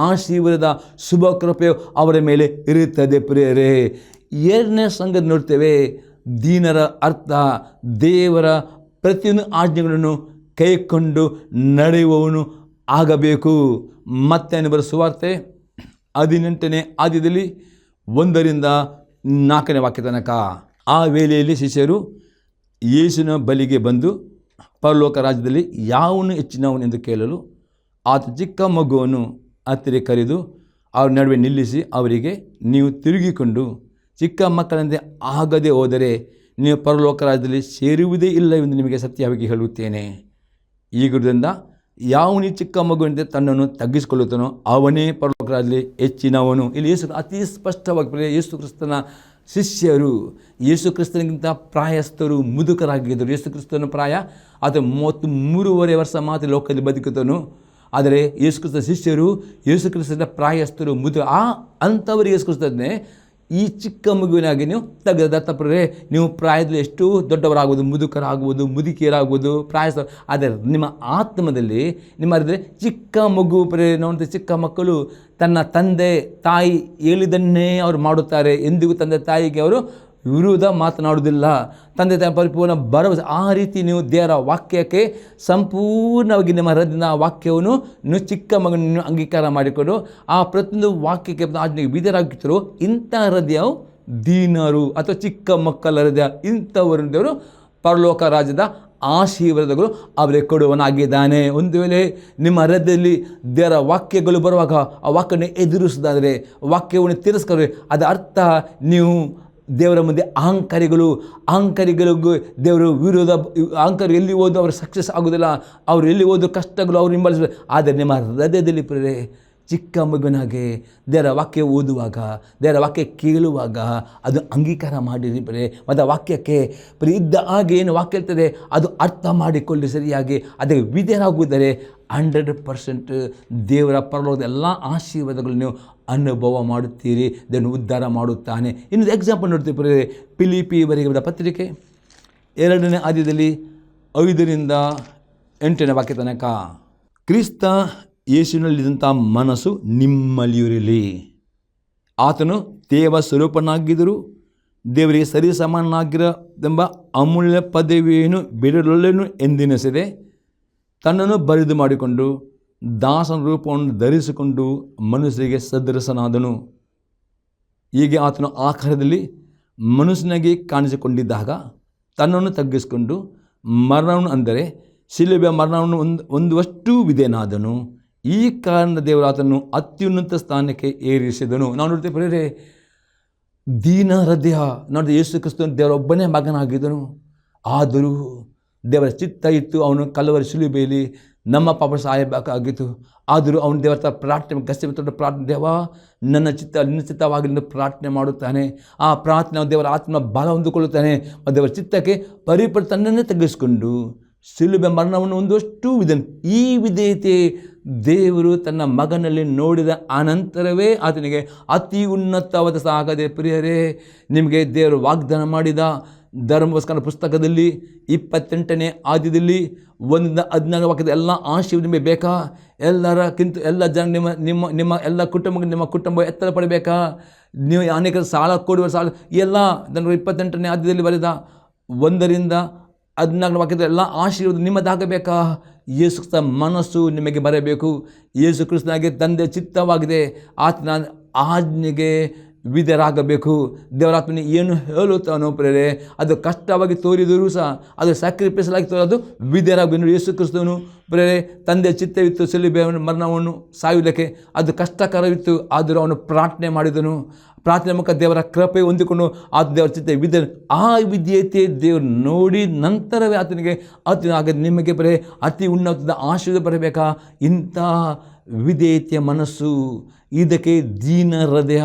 ಆಶೀರ್ವಾದ, ಶುಭ ಕೃಪೆ ಅವರ ಮೇಲೆ ಇರುತ್ತದೆ ಪ್ರಿಯರೇ. 2ನೇ ಸಂಗತಿ ನೋಡ್ತೇವೆ, ದೀನರ ಅರ್ಥ ದೇವರ ಪ್ರತಿಯೊಂದು ಆಜ್ಞೆಗಳನ್ನು ಕೈಕೊಂಡು ನಡೆಯುವವನು ಆಗಬೇಕು. ಮತ್ತೆ ಬರೋ ಸುವಾರ್ತೆ 18ನೇ ಅಧ್ಯಾಯದಲ್ಲಿ 1-4 ವಾಕ್ಯ ತನಕ. ಆ ವೇಳೆಯಲ್ಲಿ ಶಿಷ್ಯರು ಯೇಸುವಿನ ಬಳಿಗೆ ಬಂದು ಪರಲೋಕ ರಾಜ್ಯದಲ್ಲಿ ಯಾವನು ಹೆಚ್ಚಿನವನು ಎಂದು ಕೇಳಲು ಆತ ಚಿಕ್ಕ ಮಗುವನ್ನು ಹತ್ತಿರ ಕರೆದು ಅವ್ರ ನಡುವೆ ನಿಲ್ಲಿಸಿ ಅವರಿಗೆ, ನೀವು ತಿರುಗಿಕೊಂಡು ಚಿಕ್ಕ ಮಕ್ಕಳಂತೆ ಆಗದೆ ಹೋದರೆ ನೀವು ಪರಲೋಕ ರಾಜ್ಯದಲ್ಲಿ ಸೇರುವುದೇ ಇಲ್ಲವೆಂದು ನಿಮಗೆ ಸತ್ಯವಾಗಿ ಹೇಳುತ್ತೇನೆ. ಈಗಿರುವುದರಿಂದ ಯಾವನು ಚಿಕ್ಕ ಮಗುವಿನಂತೆ ತನ್ನನ್ನು ತಗ್ಗಿಸಿಕೊಳ್ಳುತ್ತಾನೋ ಅವನೇ ಪರಲೋಕ ರಾಜ್ಯದಲ್ಲಿ ಹೆಚ್ಚಿನವನು. ಇಲ್ಲಿ ಯೇಸು ಅತಿ ಸ್ಪಷ್ಟವಾಗಿ ಯೇಸು ಕ್ರಿಸ್ತನ ಶಿಷ್ಯರು ಯೇಸು ಕ್ರಿಸ್ತನಿಗಿಂತ ಪ್ರಾಯಸ್ಥರು, ಮುದುಕರಾಗಿದ್ದರು. ಯೇಸು ಕ್ರಿಸ್ತನ ಪ್ರಾಯ ಅದು 33 ವರ್ಷ ಮಾತ್ರ ಲೋಕದಲ್ಲಿ ಬದುಕುತ್ತನು. ಆದರೆ ಯೇಸು ಕ್ರಿಸ್ತನ ಶಿಷ್ಯರು ಯೇಸು ಕ್ರಿಸ್ತನ ಪ್ರಾಯಸ್ಥರು, ಅಂಥವರು ಯೇಸು ಕ್ರಿಸ್ತನೇ ಈ ಚಿಕ್ಕ ಮಗುವಿನಾಗಿ ನೀವು ದತ್ತಪ್ರೇ, ನೀವು ಪ್ರಾಯದಲ್ಲಿ ಎಷ್ಟು ದೊಡ್ಡವರಾಗುವುದು, ಮುದುಕರಾಗುವುದು, ಮುದುಕಿಯರಾಗುವುದು, ಪ್ರಾಯಸ್ಥ. ಆದರೆ ನಿಮ್ಮ ಆತ್ಮದಲ್ಲಿ ನಿಮ್ಮ ಹೃದಯ ಚಿಕ್ಕ ಮಗು ನೋಡಿದ್ರೆ ಚಿಕ್ಕ ಮಕ್ಕಳು ತನ್ನ ತಂದೆ ತಾಯಿ ಹೇಳಿದನ್ನೇ ಅವರು ಮಾಡುತ್ತಾರೆ. ಎಂದಿಗೂ ತಂದೆ ತಾಯಿಗೆ ಅವರು ವಿರೋಧ ಮಾತನಾಡುವುದಿಲ್ಲ. ತಂದೆ ತಾಯಿ ಪರಿಪೂರ್ಣ ಭರವಸೆ. ಆ ರೀತಿ ನೀವು ದೇವರ ವಾಕ್ಯಕ್ಕೆ ಸಂಪೂರ್ಣವಾಗಿ ನಿಮ್ಮ ಹೃದಯದ ವಾಕ್ಯವನ್ನು ನೀವು ಚಿಕ್ಕ ಮಗನನ್ನು ಅಂಗೀಕಾರ ಮಾಡಿಕೊಂಡು ಆ ಪ್ರತಿಯೊಂದು ವಾಕ್ಯಕ್ಕೆ ಆಜ್ಞೆಗೆ ವಿಧೇಯರಾಗುತ್ತಿರೋ ಇಂಥ ಹೃದಯವು ದೀನರು ಅಥವಾ ಚಿಕ್ಕ ಮಕ್ಕಳ ಹೃದಯ, ಇಂಥವರು ದೇವರು ಪರಲೋಕ ರಾಜ್ಯದ ಆಶೀರ್ವಾದಗಳು ಅವರಿಗೆ ಕೊಡುವನಾಗಿದ್ದಾನೆ. ಒಂದು ವೇಳೆ ನಿಮ್ಮ ಹೃದಯದಲ್ಲಿ ದೇವರ ವಾಕ್ಯಗಳು ಬರುವಾಗ ಆ ವಾಕ್ಯವನ್ನು ಎದುರಿಸೋದಾದರೆ, ವಾಕ್ಯವನ್ನು ತಿರಸ್ಕರಿಸಿದರೆ, ಅದರ ಅರ್ಥ ನೀವು ದೇವರ ಮುಂದೆ ಅಹಂಕಾರಿಗಳಿಗೂ ದೇವರು ವಿರೋಧ. ಅಹಂಕಾರ ಎಲ್ಲಿ ಹೋದ್ರು ಅವರು ಸಕ್ಸಸ್ ಆಗೋದಿಲ್ಲ, ಅವರು ಎಲ್ಲಿ ಹೋದ್ರು ಕಷ್ಟಗಳು ಅವ್ರು ಹಿಂಬಾಲಿಸಬೇಕು. ಆದರೆ ನಿಮ್ಮ ಹೃದಯದಲ್ಲಿ ಪ್ರೇರೆ ಚಿಕ್ಕ ಮಗುನಾಗೆ ದೇವರ ವಾಕ್ಯ ಓದುವಾಗ, ದೇವರ ವಾಕ್ಯ ಕೇಳುವಾಗ ಅದು ಅಂಗೀಕಾರ ಮಾಡಿರಿ ಪ್ರೇರೆ. ಮತ್ತು ಆ ವಾಕ್ಯಕ್ಕೆ ಇದ್ದ ಹಾಗೆ ಏನು ವಾಕ್ಯ ಇರ್ತದೆ ಅದು ಅರ್ಥ ಮಾಡಿಕೊಳ್ಳಿ ಸರಿಯಾಗಿ, ಅದಕ್ಕೆ ವಿಧೇಯರಾಗುವುದರೆ 100% ದೇವರ ಪರಲೋಕದ ಎಲ್ಲ ಆಶೀರ್ವಾದಗಳು ನೀವು ಅನುಭವ ಮಾಡುತ್ತೀರಿ. ದೇವರನ್ನು ಉದ್ಧಾರ ಮಾಡುತ್ತಾನೆ. ಇನ್ನೊಂದು ಎಕ್ಸಾಂಪಲ್ ನೋಡ್ತೀವಿ ಪ್ರೇರೆ. ಫಿಲಿಪ್ಪಿಯವರಿಗೆ ಬರೆದ ಪತ್ರಿಕೆ 2ನೇ ಅಧ್ಯಾಯದಲ್ಲಿ 5ರಿಂದ 8ನೇ ವಾಕ್ಯ ತನಕ. ಕ್ರಿಸ್ತ ಯೇಸುವಿನಲ್ಲಿದ್ದಂಥ ಮನಸ್ಸು ನಿಮ್ಮಲ್ಲಿರಲಿ. ಆತನು ದೇವ ಸ್ವರೂಪನಾಗಿದ್ದರೂ ದೇವರಿಗೆ ಸರಿ ಸಮಾನನಾಗಿರದೆಂಬ ಅಮೂಲ್ಯ ಪದವಿಯನ್ನು ಬಿಡಲೊಲ್ಲೆನು ಎಂದೆನಿಸದೆ ತನ್ನನ್ನು ಬರಿದು ಮಾಡಿಕೊಂಡು ದಾಸನ ರೂಪವನ್ನು ಧರಿಸಿಕೊಂಡು ಮನುಷ್ಯರಿಗೆ ಸದೃಶನಾದನು. ಹೀಗೆ ಆತನು ಆಕಾರದಲ್ಲಿ ಮನುಷ್ಯನಾಗಿ ಕಾಣಿಸಿಕೊಂಡಿದ್ದಾಗ ತನ್ನನ್ನು ತಗ್ಗಿಸಿಕೊಂಡು ಮರಣವನ್ನು, ಅಂದರೆ ಶಿಲುಬೆಯ ಮರಣವನ್ನು ಹೊಂದುವಷ್ಟು ವಿಧೇಯನಾದನು. ಈ ಕಾರಣ ದೇವರು ಆತನು ಅತ್ಯುನ್ನತ ಸ್ಥಾನಕ್ಕೆ ಏರಿಸಿದನು. ನಾವು ನೋಡ್ತೇವೆ ಪ್ರೇರೆ, ದೀನ ಹೃದಯ. ನೋಡಿದ್ರೆ ಯೇಸು ಕ್ರಿಸ್ತನು ದೇವರೊಬ್ಬನೇ ಮಗನಾಗಿದ್ದನು. ಆದರೂ ದೇವರ ಚಿತ್ತ ಇತ್ತು ಅವನು ಕಲ್ವರಿ ಶಿಲುಬೆಯಲ್ಲಿ ನಮ್ಮ ಪಾಪ ಸಾಯಬೇಕಾಗಿತ್ತು. ಆದರೂ ಅವನು ದೇವರ ಹತ್ರ ಪ್ರಾರ್ಥನೆ, ಗಸ್ತಿ ಪ್ರಾರ್ಥನೆ, ದೇವ ನನ್ನ ಚಿತ್ತ ನಿನ್ನ ಚಿತ್ತವಾಗಿ ಪ್ರಾರ್ಥನೆ ಮಾಡುತ್ತಾನೆ. ಆ ಪ್ರಾರ್ಥನೆ ದೇವರ ಆತ್ಮ ಬಲ ಹೊಂದಿಕೊಳ್ಳುತ್ತಾನೆ. ದೇವರ ಚಿತ್ತಕ್ಕೆ ಪರಿಪೂರ್ಣ ತನ್ನನ್ನೇ ತೆಗೆಸಿಕೊಂಡು ಶಿಲುಬೆ ಮರಣವನ್ನು ಹೊಂದುವಷ್ಟು ಈ ವಿಧೇಯತೆ ದೇವರು ತನ್ನ ಮಗನಲ್ಲಿ ನೋಡಿದ ಅನಂತರವೇ ಆತನಿಗೆ ಅತಿ ಉನ್ನತವಾದ ಸಾಗದೆ. ಪ್ರಿಯರೇ, ನಿಮಗೆ ದೇವರು ವಾಗ್ದಾನ ಮಾಡಿದ ಧರ್ಮೋಸ್ಕರ ಪುಸ್ತಕದಲ್ಲಿ 28ನೇ ಅಧ್ಯಾಯದಲ್ಲಿ 1-14 ವಾಕ್ಯದ ಎಲ್ಲ ಆಶೀರ್ವಾದ ನಿಮಗೆ ಬೇಕಾ? ಎಲ್ಲ ಜನ ನಿಮ್ಮ ಎಲ್ಲ ಕುಟುಂಬಕ್ಕೆ ನಿಮ್ಮ ಕುಟುಂಬ ಎತ್ತರ ಪಡಬೇಕಾ? ನೀವು ಅನೇಕ ಸಾಲ ಕೊಡುವ ಸಾಲ ಎಲ್ಲ 28ನೇ ಅಧ್ಯಾಯದಲ್ಲಿ ಬರೆದ 1-14 ವಾಕ್ಯದ ಎಲ್ಲ ಆಶೀರ್ವಾದ ನಿಮ್ಮದಾಗಬೇಕಾ? ಯೇಸು ಕ್ರಿಸ್ತ ಮನಸ್ಸು ನಿಮಗೆ ಬರಬೇಕು. ಯೇಸು ಕ್ರಿಸ್ತನಾಗೆ ತಂದೆ ಚಿತ್ತವಾಗಿದೆ. ಆತನ ಆಜ್ಞೆಗೆ ವಿಧೇಯರಾಗಬೇಕು. ದೇವರಾತ್ಮನ ಏನು ಹೇಳುತ್ತಾನೋ ಪ್ರೇರೆ, ಅದು ಕಷ್ಟವಾಗಿ ತೋರಿದರೂ ಸಹ ಅದು ಸ್ಯಾಕ್ರಿಫೈಸ್ ಆಗಿ ತೋರೋದು ವಿಧೇಯರಾಗಬೇಕು. ಯೇಸು ಕ್ರಿಸ್ತನು ಪ್ರೇರೆ ತಂದೆ ಚಿತ್ತವಿತ್ತು ಶಿಲುಬೆ ಮರಣವನ್ನು ಸಾಯುವುದಕ್ಕೆ, ಅದು ಕಷ್ಟಕರವಿತ್ತು. ಆದರೂ ಅವನು ಪ್ರಾರ್ಥನೆ ಮಾಡಿದನು. ಪ್ರಾರ್ಥನೆ ಮುಖ ದೇವರ ಕೃಪೆ ಹೊಂದಿಕೊಂಡು ಆತ ದೇವರ ಚಿತ್ತ ಆ ವಿಧೇಯತೆ ದೇವರು ನೋಡಿ ನಂತರವೇ ಆತನಿಗೆ ಆಗ ನಿಮಗೆ ಬರೇ ಅತಿ ಉನ್ನತದ ಆಶೀರ್ವಾದ ಬರಬೇಕಾ? ಇಂಥ ವಿಧೇಯತೆಯ ಮನಸ್ಸು, ಇದಕ್ಕೆ ದೀನ ಹೃದಯ.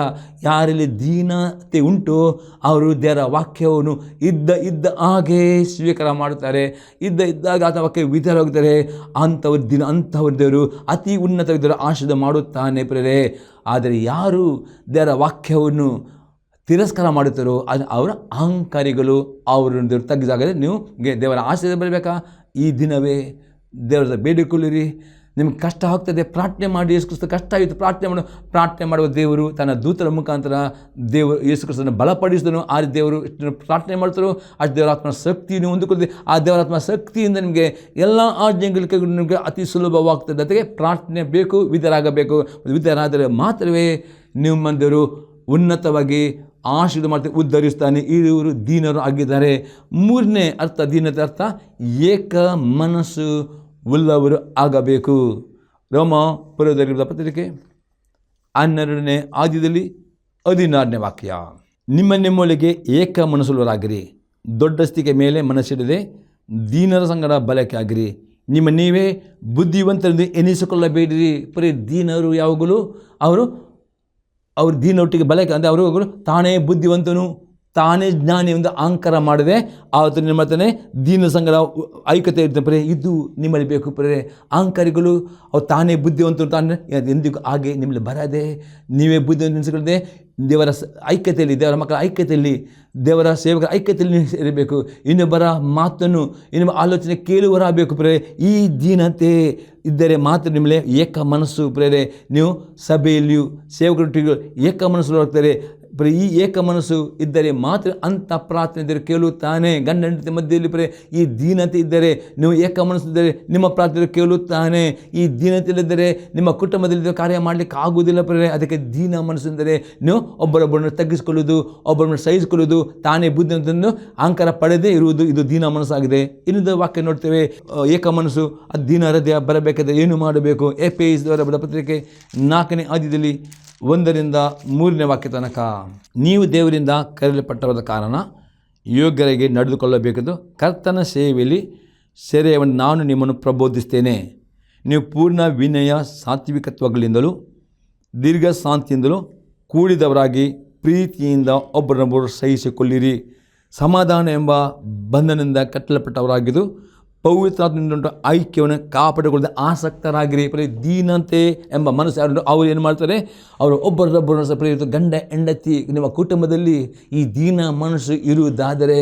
ಯಾರಲ್ಲಿ ದೀನತೆ ಉಂಟು ಅವರು ದೇವರ ವಾಕ್ಯವನ್ನು ಇದ್ದ ಹಾಗೆ ಸ್ವೀಕಾರ ಮಾಡುತ್ತಾರೆ. ಇದ್ದಾಗ ಆತ ವಾಕ್ಯ ವಿಧೇಯರಾಗುತ್ತಾರೆ. ಅಂಥವ್ರ ದೇವರು ಅತಿ ಉನ್ನತವಿದ್ದರು ಆಶೀರ್ವಾದ ಮಾಡುತ್ತಾನೆ ಪ್ರೇರೆ. ಆದರೆ ಯಾರು ದೇವರ ವಾಕ್ಯವನ್ನು ತಿರಸ್ಕಾರ ಮಾಡುತ್ತಾರೋ ಅವರ ಅಹಂಕಾರಿಗಳು. ಅವರನ್ನು ದೇವರು ತಗ್ಗಿಸಾಗದೆ ನೀವು ದೇವರ ಆಶೀರ್ವಾದ ಬರಬೇಕಾ? ಈ ದಿನವೇ ದೇವರ ಬೇಡಿಕೊಳ್ಳಿರಿ. ನಿಮ್ಗೆ ಕಷ್ಟ ಆಗ್ತದೆ, ಪ್ರಾರ್ಥನೆ ಮಾಡಿ. ಯೇಸು ಕ್ರಿಸ್ತ ಕಷ್ಟ ಆಯಿತು, ಪ್ರಾರ್ಥನೆ ಮಾಡುವ ದೇವರು ತನ್ನ ದೂತರ ಮುಖಾಂತರ ದೇವರು ಯೇಸು ಕ್ರಿಸ್ತನ ಬಲಪಡಿಸಿದನು. ಆ ದೇವರು ಎಷ್ಟು ಪ್ರಾರ್ಥನೆ ಮಾಡ್ತಾರೋ ಅಷ್ಟು ದೇವರ ಆತ್ಮ ಶಕ್ತಿಯನ್ನು ಹೊಂದಿಕೊಳ್ಳಿ. ಆ ದೇವರಾತ್ಮ ಶಕ್ತಿಯಿಂದ ನಿಮಗೆ ಎಲ್ಲ ಆಜ್ಞೆಗಳಿಗೆ ನಿಮಗೆ ಅತಿ ಸುಲಭವಾಗ್ತದೆ. ಅದಕ್ಕೆ ಪ್ರಾರ್ಥನೆ ಬೇಕು, ವಿಧೇಯರಾಗಬೇಕು. ವಿಧೇಯರಾದರೆ ಮಾತ್ರವೇ ನಿಮ್ಮ ದೇವರು ಉನ್ನತವಾಗಿ ಆಶೀರ್ವಾದ ಮಾಡ್ತಾರೆ, ಉದ್ಧರಿಸ್ತಾನೆ. ಇವರು ದೀನರು ಆಗಿದ್ದಾರೆ. 3ನೇ ಅರ್ಥ, ದೀನತೆ ಅರ್ಥ ಏಕ ಮನಸ್ಸು ಉಳ್ಳವರು ಆಗಬೇಕು. ರೋಮಾಪುರದಲ್ಲಿರುವ ಪತ್ರಿಕೆ 12ನೇ ಅಧ್ಯಾಯದಲ್ಲಿ 16ನೇ ವಾಕ್ಯ. ನಿಮ್ಮೊಳಗೆ ಏಕ ಮನಸ್ಸುಳ್ಳವರಾಗಿರಿ, ದೊಡ್ಡಸ್ತಿಕೆ ಮೇಲೆ ಮನಸ್ಸಿಡದೆ ದೀನರ ಸಂಗಡ ಬಲಕ್ಕೆ ಆಗಿರಿ. ನೀವೇ ಬುದ್ಧಿವಂತರೆಂದು ಎನಿಸಿಕೊಳ್ಳಬೇಡಿರಿ. ದೀನರು ಯಾವಾಗಲೂ ಅವರು ದೀನೊಟ್ಟಿಗೆ ಬಲಕ್ಕೆ ಅಂದರೆ ಅವರು ತಾನೇ ಬುದ್ಧಿವಂತನು, ತಾನೇ ಜ್ಞಾನಿ ಒಂದು ಅಹಂಕಾರ ಮಾಡದೆ ಆವತ್ತು ನಿಮ್ಮ ಮಾಡ್ತಾನೆ ದೀನ ಸಂಗಡ ಐಕ್ಯತೆ ಇರ್ತದೆ. ಇದು ನಿಮ್ಮಲ್ಲಿ ಬೇಕು ಪ್ರೇರೆ. ಅಹಂಕಾರಿಗಳು ಅವ್ರು ತಾನೇ ಬುದ್ಧಿವಂತರು, ತಾನೇ ಎಂದಿಗೂ ಹಾಗೆ ನಿಮ್ಮಲ್ಲಿ ಬರದೆ ನೀವೇ ಬುದ್ಧಿವಂತ ನೆನೆಸಿಕೊಳ್ಳದೆ ದೇವರ ಐಕ್ಯತೆಯಲ್ಲಿ, ದೇವರ ಮಕ್ಕಳ ಐಕ್ಯತೆಯಲ್ಲಿ, ದೇವರ ಸೇವಕರ ಐಕ್ಯತೆಯಲ್ಲಿ ಇರಬೇಕು. ಇನ್ನೊಬ್ಬರ ಮಾತನ್ನು, ಇನ್ನೊಬ್ಬರ ಆಲೋಚನೆ ಕೇಳುವರಾಗಬೇಕು ಪ್ರೇರೆ. ಈ ದೀನತೆ ಇದ್ದರೆ ಮಾತ್ರ ನಿಮ್ಮಲ್ಲಿ ಏಕ ಮನಸ್ಸು ಪ್ರೇರೆ. ನೀವು ಸಭೆಯಲ್ಲಿಯೂ ಸೇವಕರೊಟ್ಟಿಗೂ ಏಕ ಮನಸ್ಸು ಹೋಗ್ತಾರೆ. ಈ ಏಕ ಮನಸ್ಸು ಇದ್ದರೆ ಮಾತ್ರ ಅಂಥ ಪ್ರಾರ್ಥನೆ ದೇವರು ಕೇಳುತ್ತಾನೆ. ಗಂಡ ಹೆಂಡತಿ ಮಧ್ಯದಲ್ಲಿ ಈ ದೀನತೆ ಇದ್ದರೆ, ನೀವು ಏಕ ಮನಸ್ಸು ಇದ್ದರೆ ನಿಮ್ಮ ಪ್ರಾರ್ಥನೆ ಕೇಳುತ್ತಾನೆ. ಈ ದೀನತೆ ಇಲ್ಲದರೆ ನಿಮ್ಮ ಕುಟುಂಬದಲ್ಲಿ ಕಾರ್ಯ ಮಾಡಲಿಕ್ಕೆ ಆಗುವುದಿಲ್ಲ ಪ್ರೇರೆ. ಅದಕ್ಕೆ ದೀನ ಮನಸ್ಸು ಎಂದರೆ ನೀವು ಒಬ್ಬರೊಬ್ಬರನ್ನು ತಗ್ಗಿಸಿಕೊಳ್ಳುವುದು, ಒಬ್ಬರನ್ನು ಸಹಿಸಿಕೊಳ್ಳುವುದು, ತಾನೇ ಬುದ್ಧಿವಂತನನ್ನು ಅಹಂಕಾರ ಪಡೆದೇ ಇರುವುದು, ಇದು ದೀನ ಮನಸ್ಸಾಗಿದೆ. ಇನ್ನೊಂದು ವಾಕ್ಯ ನೋಡ್ತೇವೆ, ಏಕ ಮನಸ್ಸು ಅದು ದೀನ ಹೃದಯ ಬರಬೇಕಾದ್ರೆ ಏನು ಮಾಡಬೇಕು? ಎಫೆಸದವರ ಬರೆದ ಪತ್ರಿಕೆ 4ನೇ ಅಧ್ಯಾಯದಲ್ಲಿ 1-3 ವಾಕ್ಯ ತನಕ, ನೀವು ದೇವರಿಂದ ಕರೆಯಲ್ಪಟ್ಟವರ ಕಾರಣ ಯೋಗ್ಯರಾಗಿ ನಡೆದುಕೊಳ್ಳಬೇಕೆಂದು ಕರ್ತನ ಸೇವೆಯಲ್ಲಿ ಸೆರೆಯನ್ನು ನಾನು ನಿಮ್ಮನ್ನು ಪ್ರಬೋಧಿಸ್ತೇನೆ. ನೀವು ಪೂರ್ಣ ವಿನಯ ಸಾತ್ವಿಕತ್ವಗಳಿಂದಲೂ ದೀರ್ಘ ಶಾಂತಿಯಿಂದಲೂ ಕೂಡಿದವರಾಗಿ ಪ್ರೀತಿಯಿಂದ ಒಬ್ಬರನ್ನೊಬ್ಬರು ಸಹಿಸಿಕೊಳ್ಳಿರಿ. ಸಮಾಧಾನ ಎಂಬ ಬಂಧನದಿಂದ ಕಟ್ಟಲ್ಪಟ್ಟವರಾಗಿದ್ದು ಪವಿತ್ರಾತ್ಮದಿಂದ ಐಕ್ಯವನ್ನು ಕಾಪಾಡಿಕೊಳ್ಳದೆ ಆಸಕ್ತರಾಗಿರಿ. ದೀನತೆ ಎಂಬ ಮನಸ್ಸು ಯಾರು ಅವರು ಏನು ಮಾಡ್ತಾರೆ? ಅವರು ಒಬ್ಬರೊಬ್ಬರನ್ನು ಪ್ರೇರಿತ ಗಂಡ ಹೆಂಡತಿ ನಿಮ್ಮ ಕುಟುಂಬದಲ್ಲಿ ಈ ದೀನ ಮನಸ್ಸು ಇರುವುದಾದರೆ